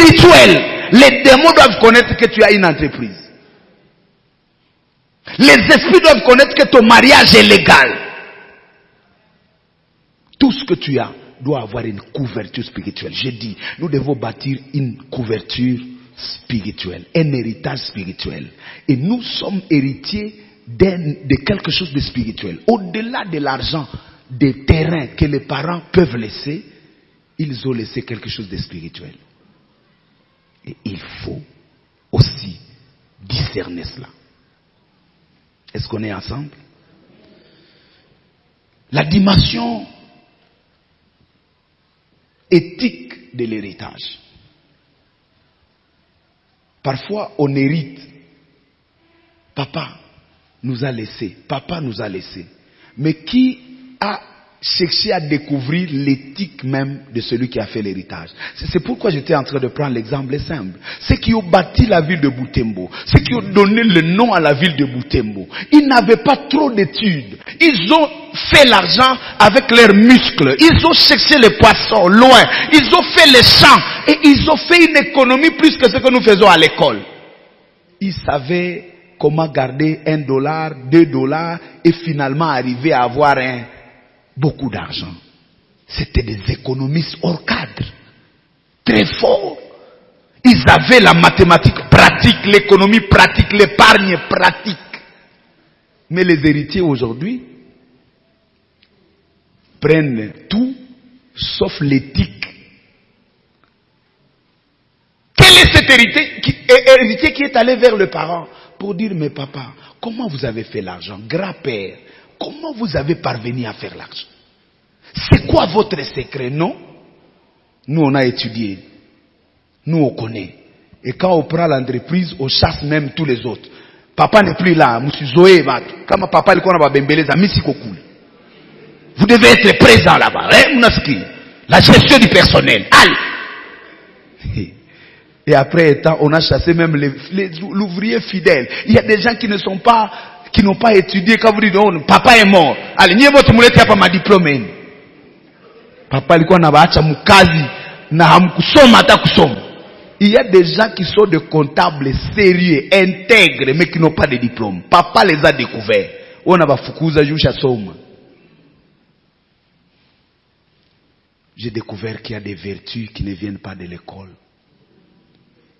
spirituel. Les démons doivent connaître que tu as une entreprise. Les esprits doivent connaître que ton mariage est légal. Tout ce que tu as doit avoir une couverture spirituelle. J'ai dit, nous devons bâtir une couverture spirituelle, un héritage spirituel. Et nous sommes héritiers de quelque chose de spirituel. Au-delà de l'argent, des terrains que les parents peuvent laisser, ils ont laissé quelque chose de spirituel. Et il faut aussi discerner cela. Est-ce qu'on est ensemble? La dimension éthique de l'héritage. Parfois, on hérite. Papa nous a laissé. Papa nous a laissé. Mais qui a cherché à découvrir l'éthique même de celui qui a fait l'héritage? C'est pourquoi j'étais en train de prendre l'exemple simple. Ceux qui ont bâti la ville de Butembo, ceux qui ont donné le nom à la ville de Butembo, ils n'avaient pas trop d'études. Ils ont fait l'argent avec leurs muscles. Ils ont cherché les poissons loin. Ils ont fait les champs. Et ils ont fait une économie plus que ce que nous faisons à l'école. Ils savaient comment garder $1, $2 et finalement arriver à avoir beaucoup d'argent. C'était des économistes hors cadre. Très forts. Ils avaient la mathématique pratique, l'économie pratique, l'épargne pratique. Mais les héritiers aujourd'hui prennent tout sauf l'éthique. Quel est cet héritier qui est allé vers le parent pour dire, mais papa, comment vous avez fait l'argent? Grand-père, comment vous avez parvenu à faire l'argent? C'est quoi votre secret? Non? Nous, on a étudié. Nous, on connaît. Et quand on prend l'entreprise, on chasse même tous les autres. Papa n'est plus là. Monsieur Zoé, quand papa est là, vous devez être présent là-bas. La gestion du personnel. Allez. Et après, on a chassé même l'ouvrier fidèle. Il y a des gens qui n'ont pas étudié. Quand vous dites, oh, papa est mort. Allez, n'y a pas ma diplôme. Papa alikuwa na baacha mukazi na hamkusoma hata kusoma. Il y a des gens qui sont des comptables sérieux, intègres, mais qui n'ont pas de diplôme. Papa les a découverts. On a bafukuza jusha soma. J'ai découvert qu'il y a des vertus qui ne viennent pas de l'école.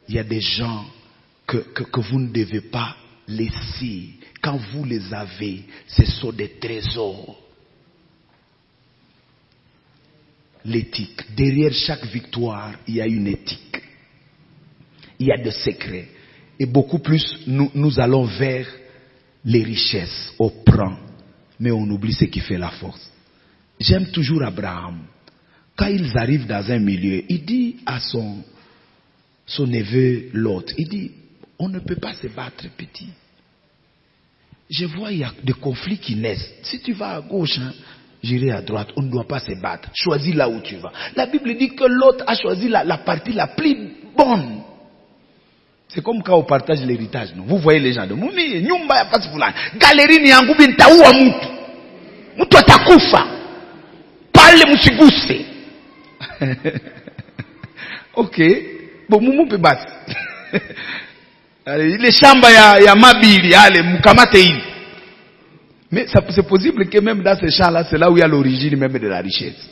Il y a des gens que vous ne devez pas laisser. Quand vous les avez, ce sont des trésors. L'éthique. Derrière chaque victoire, il y a une éthique. Il y a des secrets. Et beaucoup plus, nous allons vers les richesses. On prend, mais on oublie ce qui fait la force. J'aime toujours Abraham. Quand ils arrivent dans un milieu, il dit à son neveu Lot, il dit, on ne peut pas se battre petit. Je vois, il y a des conflits qui naissent. Si tu vas à gauche, j'irai à droite. On ne doit pas se battre. Choisis là où tu vas. La Bible dit que Lot a choisi la partie la plus bonne. C'est comme quand on partage l'héritage. Non? Vous voyez les gens de Mumi, nyumba ya pasi fulani. Galerie ni yangu bintaua mtu. Mtu atakufa. Pale msiguse. Ok. Bon, mumu pe basi. Les shamba ya mabili, allez, mukamate hili. Mais c'est possible que même dans ces champs-là, c'est là où il y a l'origine même de la richesse.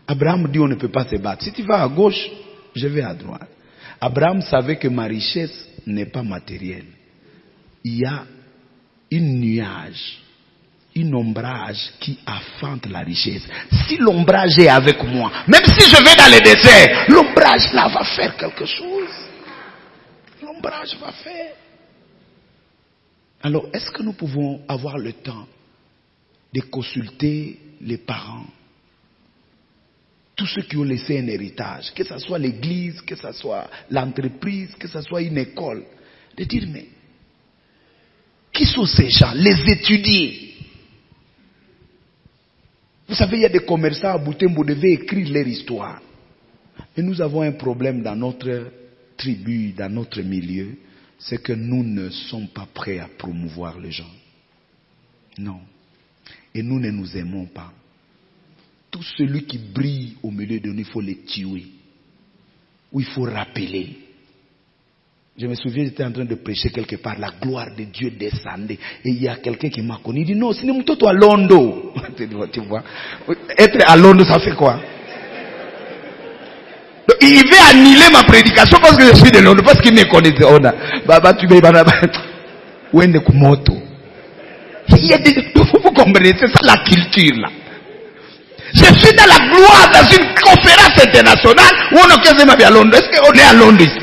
Abraham dit on ne peut pas se battre. Si tu vas à gauche, je vais à droite. Abraham savait que ma richesse n'est pas matérielle. Il y a une nuage, une ombrage qui affante la richesse. Si l'ombrage est avec moi, même si je vais dans le désert, l'ombrage là va faire quelque chose. L'ombrage va faire. Alors, est-ce que nous pouvons avoir le temps de consulter les parents, tous ceux qui ont laissé un héritage, que ce soit l'église, que ce soit l'entreprise, que ce soit une école, de dire, mais, qui sont ces gens? Les étudier. Vous savez, il y a des commerçants à Butembo, vous devez écrire leur histoire. Et nous avons un problème dans notre tribu, dans notre milieu, c'est que nous ne sommes pas prêts à promouvoir les gens. Non. Et nous ne nous aimons pas. Tout celui qui brille au milieu de nous, il faut les tuer. où il faut rappeler. Je me souviens, j'étais en train de prêcher quelque part, la gloire de Dieu descendait. Et il y a quelqu'un qui m'a connu, il dit non, c'est mon toto à Londo. Tu vois, être à Londo, ça fait quoi? Donc, il veut annuler ma prédication parce que je suis de Londo, parce qu'il me connaissait. Vous comprenez, c'est ça la culture là. Je suis dans la gloire dans une conférence internationale où on est à Londres. Est-ce qu'on est à Londres ici?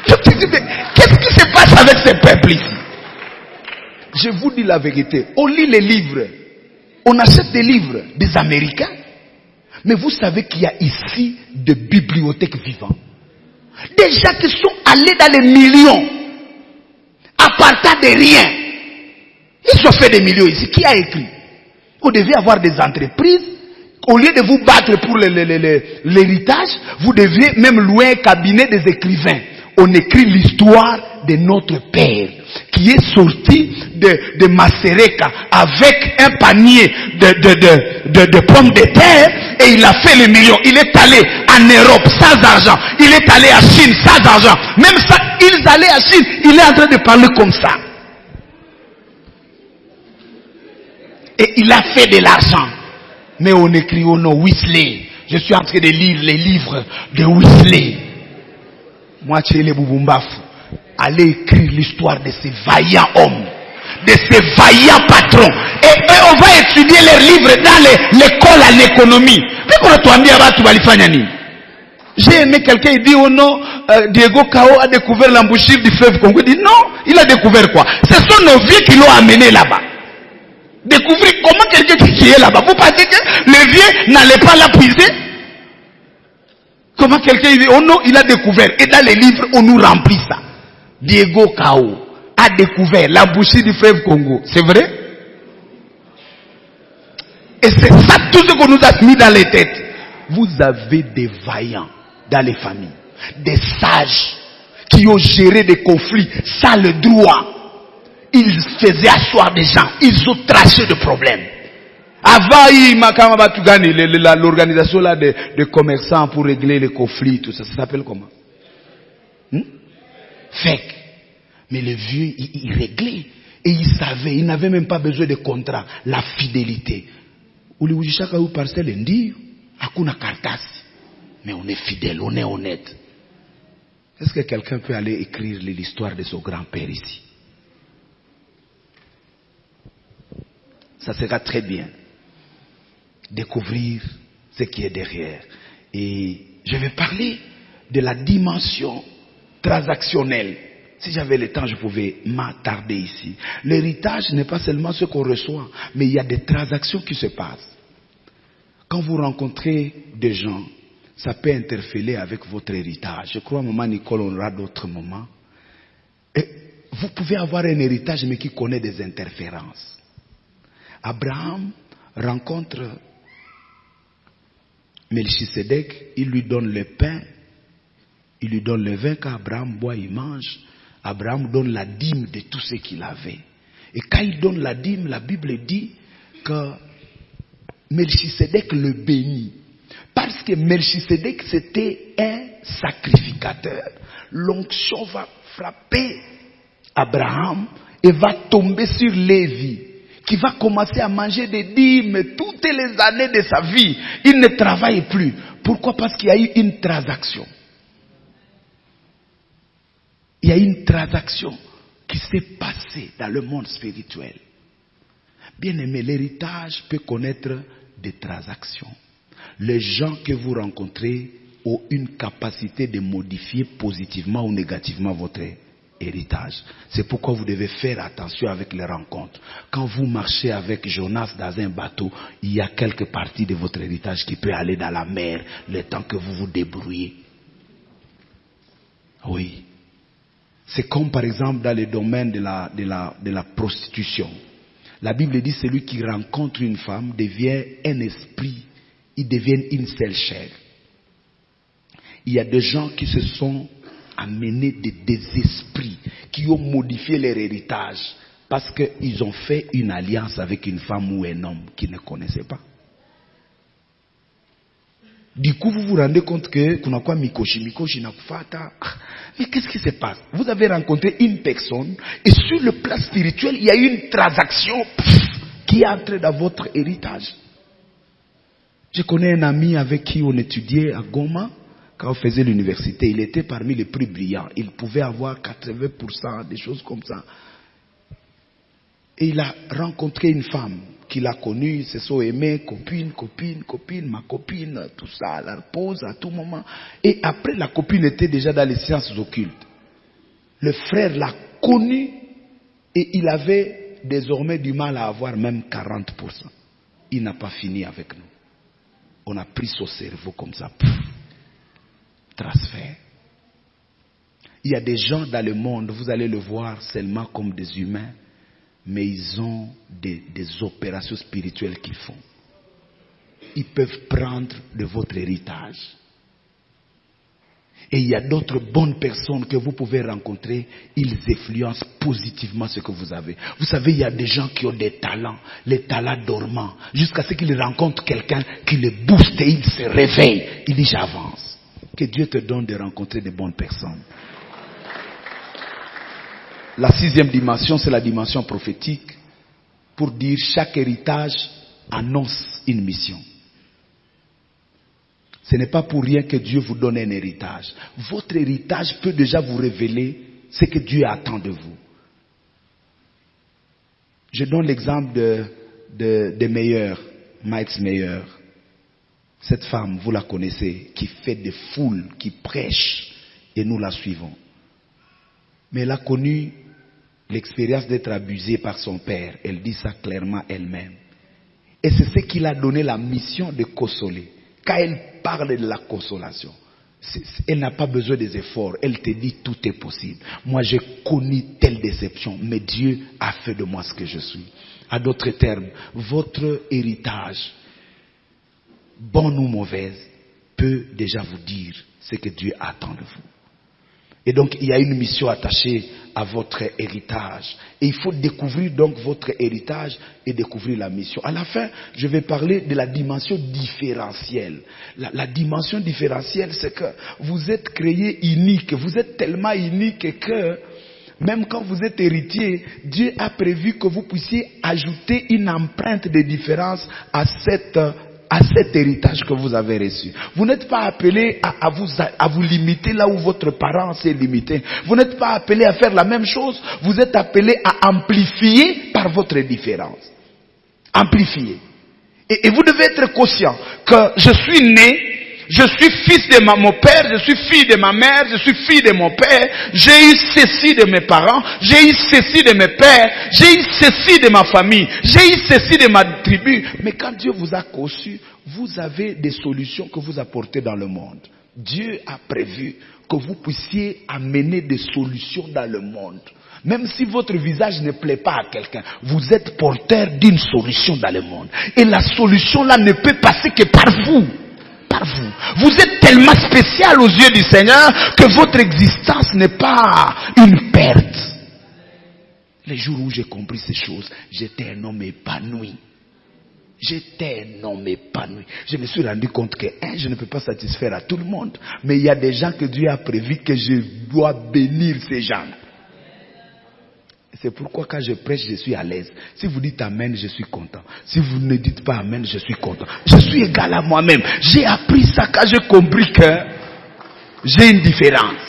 Qu'est-ce qui se passe avec ces peuples ici? Je vous dis la vérité. On lit les livres. On achète des livres des Américains. Mais vous savez qu'il y a ici des bibliothèques vivantes. Des gens qui sont allés dans les millions. À partir de rien. Ils ont fait des millions ici. Qui a écrit? Vous devez avoir des entreprises. Au lieu de vous battre pour l'héritage, vous deviez même louer un cabinet des écrivains. On écrit l'histoire de notre père qui est sorti de Masereka avec un panier de pommes de terre et il a fait les millions. Il est allé en Europe sans argent. Il est allé à Chine sans argent. Même ça, ils allaient à Chine. Il est en train de parler comme ça. Et il a fait de l'argent. Mais on écrit au nom Wesley. Je suis en train de lire les livres de Wesley. Moi, tu es les Bouboumbafu. Allez écrire l'histoire de ces vaillants hommes. De ces vaillants patrons. Et on va étudier leurs livres dans l'école à l'économie. J'ai aimé quelqu'un, il dit oh non, Diego Cao a découvert l'embouchure du fleuve Congo. Il dit non, il a découvert quoi? Ce sont nos vieux qui l'ont amené là-bas. Découvrir comment quelqu'un qui est là-bas. Vous pensez que les vieux n'allaient pas la puiser? Comment quelqu'un dit, oh non, il a découvert. Et dans les livres, on nous remplit ça. Diego Cao a découvert l'embouchure du fleuve Congo. C'est vrai? Et c'est ça tout ce qu'on nous a mis dans les têtes. Vous avez des vaillants dans les familles. Des sages qui ont géré des conflits sans le droit. Ils faisaient asseoir des gens. Ils ont traché de problèmes. Avant, l'organisation là de commerçants pour régler les conflits, tout ça, ça s'appelle comment? Fake. Mais les vieux, ils réglaient. Et ils savaient, ils n'avaient même pas besoin de contrat. La fidélité. Mais on est fidèle, on est honnête. Est-ce que quelqu'un peut aller écrire l'histoire de son grand-père ici? Ça sera très bien. Découvrir ce qui est derrière. Et je vais parler de la dimension transactionnelle. Si j'avais le temps, je pouvais m'attarder ici. L'héritage n'est pas seulement ce qu'on reçoit, mais il y a des transactions qui se passent. Quand vous rencontrez des gens, ça peut interférer avec votre héritage. Je crois, maman Nicole, on aura d'autres moments. Et vous pouvez avoir un héritage, mais qui connaît des interférences. Abraham rencontre Melchisedec, il lui donne le pain, il lui donne le vin, quand Abraham boit, il mange. Abraham donne la dîme de tout ce qu'il avait. Et quand il donne la dîme, la Bible dit que Melchisedec le bénit. Parce que Melchisedec c'était un sacrificateur. L'onction va frapper Abraham et va tomber sur Lévi, qui va commencer à manger des dîmes toutes les années de sa vie. Il ne travaille plus. Pourquoi? Parce qu'il y a eu une transaction. Il y a une transaction qui s'est passée dans le monde spirituel. Bien aimé, l'héritage peut connaître des transactions. Les gens que vous rencontrez ont une capacité de modifier positivement ou négativement votre héritage. C'est pourquoi vous devez faire attention avec les rencontres. Quand vous marchez avec Jonas dans un bateau, il y a quelques parties de votre héritage qui peut aller dans la mer le temps que vous vous débrouillez. Oui. C'est comme par exemple dans le domaine de la prostitution. La Bible dit celui qui rencontre une femme devient un esprit, il devient une seule chair. Il y a des gens qui se sont amenés des esprits, qui ont modifié leur héritage parce qu'ils ont fait une alliance avec une femme ou un homme qu'ils ne connaissaient pas. Du coup, vous vous rendez compte que kuna kwa mikoshi nakufata. Mais qu'est-ce qui se passe? Vous avez rencontré une personne et sur le plan spirituel, il y a une transaction qui entre dans votre héritage. Je connais un ami avec qui on étudiait à Goma quand on faisait l'université. Il était parmi les plus brillants. Il pouvait avoir 80%, des choses comme ça. Et il a rencontré une femme qu'il a connue, se sont aimés, copine, ma copine, tout ça, la pose à tout moment. Et après, la copine était déjà dans les sciences occultes. Le frère l'a connue et il avait désormais du mal à avoir même 40%. Il n'a pas fini avec nous. On a pris son cerveau comme ça. Transfert. Il y a des gens dans le monde, vous allez le voir seulement comme des humains, mais ils ont des opérations spirituelles qu'ils font. Ils peuvent prendre de votre héritage. Et il y a d'autres bonnes personnes que vous pouvez rencontrer, ils influencent positivement ce que vous avez. Vous savez, il y a des gens qui ont des talents, les talents dormants, jusqu'à ce qu'ils rencontrent quelqu'un qui les booste et ils se réveillent. Il dit j'avance. Que Dieu te donne de rencontrer de bonnes personnes. La 6e dimension, c'est la dimension prophétique, pour dire chaque héritage annonce une mission. Ce n'est pas pour rien que Dieu vous donne un héritage. Votre héritage peut déjà vous révéler ce que Dieu attend de vous. Je donne l'exemple de Meyer, Mike Meyer. Cette femme, vous la connaissez, qui fait des foules, qui prêche, et nous la suivons. Mais elle a connu l'expérience d'être abusée par son père. Elle dit ça clairement elle-même. Et c'est ce qui l'a donné la mission de consoler. Quand elle parle de la consolation, elle n'a pas besoin des efforts. Elle te dit tout est possible. Moi j'ai connu telle déception, mais Dieu a fait de moi ce que je suis. À d'autres termes, votre héritage, bon ou mauvaise, peut déjà vous dire ce que Dieu attend de vous. Et donc, il y a une mission attachée à votre héritage. Et il faut découvrir donc votre héritage et découvrir la mission. À la fin, je vais parler de la dimension différentielle. La dimension différentielle, c'est que vous êtes créé unique. Vous êtes tellement unique que, même quand vous êtes héritier, Dieu a prévu que vous puissiez ajouter une empreinte de différence à cet héritage que vous avez reçu. Vous n'êtes pas appelé à vous limiter là où votre parent s'est limité. Vous n'êtes pas appelé à faire la même chose. Vous êtes appelé à amplifier par votre différence. Amplifier. Et vous devez être conscient que je suis né, je suis fils de mon père, je suis fille de ma mère, je suis fille de mon père, j'ai eu ceci de mes parents, j'ai eu ceci de mes pères, j'ai eu ceci de ma famille, j'ai eu ceci de ma tribu. Mais quand Dieu vous a conçu, vous avez des solutions que vous apportez dans le monde. Dieu a prévu que vous puissiez amener des solutions dans le monde. Même si votre visage ne plaît pas à quelqu'un, vous êtes porteur d'une solution dans le monde. Et la solution là ne peut passer que par vous. Par vous. Vous êtes tellement spécial aux yeux du Seigneur que votre existence n'est pas une perte. Les jours où j'ai compris ces choses, j'étais un homme épanoui. J'étais un homme épanoui. Je me suis rendu compte que, je ne peux pas satisfaire à tout le monde. Mais il y a des gens que Dieu a prévu que je dois bénir ces gens. C'est pourquoi quand je prêche, je suis à l'aise. Si vous dites Amen, je suis content. Si vous ne dites pas Amen, je suis content. Je suis égal à moi-même. J'ai appris ça quand j'ai compris que j'ai une différence.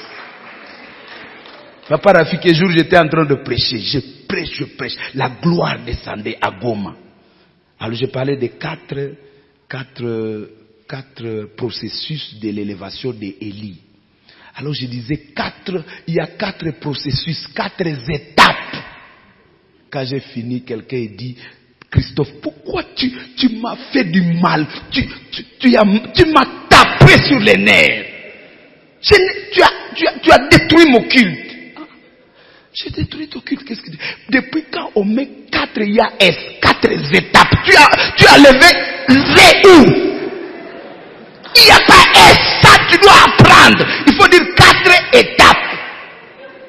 Papa Rafik, un jour j'étais en train de prêcher. Je prêche. La gloire descendait à Goma. Alors je parlais de quatre processus de l'élévation d'Élie. Alors je disais il y a 4 processus, 4 étapes. Quand j'ai fini, quelqu'un dit, Christophe, pourquoi tu m'as fait du mal? Tu m'as tapé sur les nerfs. Tu as détruit mon culte. J'ai détruit ton culte. Qu'est-ce que tu dis? Depuis quand on met 4 IAS, 4 étapes, tu as levé Z. Il n'y a pas S, ça tu dois apprendre. Il faut dire 4 étapes.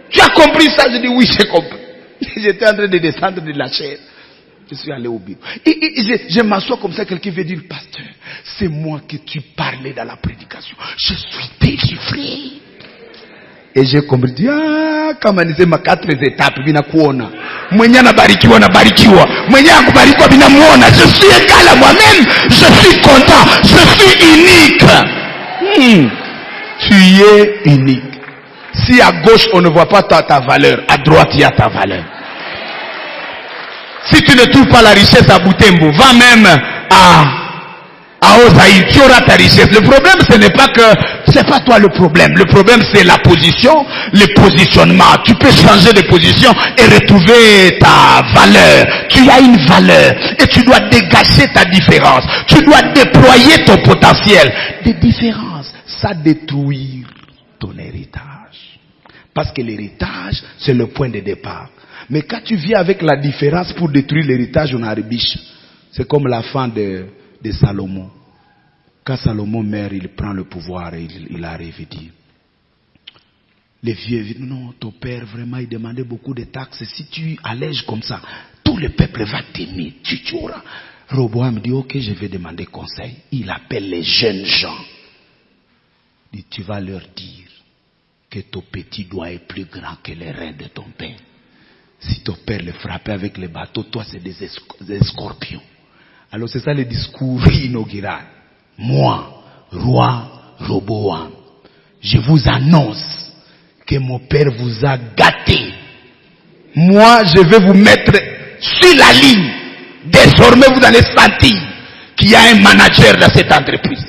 Tu as compris ça? Je dis oui, j'ai compris. J'étais en train de descendre de la chaise. Je suis allé au bureau. Et je m'assois comme ça, quelqu'un veut dire, pasteur, c'est moi que tu parlais dans la prédication. Je suis délivré. Et j'ai compris, kama nisema 4 étapes, bina kuona. Mwenye anabarikiwa na barikiwa. Mwenye akubarikiwa bina muona. Je suis égal à moi-même. Je suis content. Je suis unique. Tu es unique. Si à gauche on ne voit pas ta valeur, à droite il y a ta valeur. Si tu ne trouves pas la richesse à Butembo, va même à Osaï, tu auras ta richesse. Le problème, ce n'est pas que, c'est pas toi le problème. Le problème, c'est la position, le positionnement. Tu peux changer de position et retrouver ta valeur. Tu as une valeur et tu dois dégager ta différence. Tu dois déployer ton potentiel. Des différences, ça détruit ton héritage. Parce que l'héritage, c'est le point de départ. Mais quand tu viens avec la différence pour détruire l'héritage, on arribiche. C'est comme la fin de Salomon. Quand Salomon meurt, il prend le pouvoir et il arrive et dit, les vieux disent, non, ton père vraiment il demandait beaucoup de taxes. Si tu allèges comme ça, tout le peuple va t'aimer. Tu auras. Roboam dit, ok, je vais demander conseil. Il appelle les jeunes gens. Il dit, tu vas leur dire que ton petit doigt est plus grand que les reins de ton père. Si ton père le frappait avec les bateaux, toi c'est des scorpions. Alors c'est ça le discours inaugural. Moi, roi Roboam, je vous annonce que mon père vous a gâté. Moi, je vais vous mettre sur la ligne. Désormais, vous allez sentir qu'il y a un manager dans cette entreprise.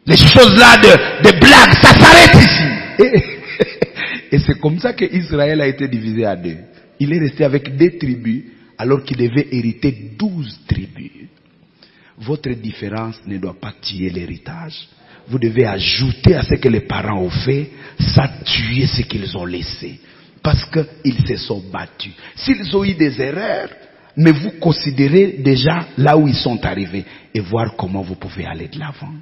Les choses là de blagues, ça s'arrête ici. Et c'est comme ça que Israël a été divisé à 2. Il est resté avec 2 tribus alors qu'il devait hériter 12 tribus. Votre différence ne doit pas tuer l'héritage. Vous devez ajouter à ce que les parents ont fait, ça tuer ce qu'ils ont laissé. Parce qu'ils se sont battus. S'ils ont eu des erreurs, mais vous considérez déjà là où ils sont arrivés et voir comment vous pouvez aller de l'avant.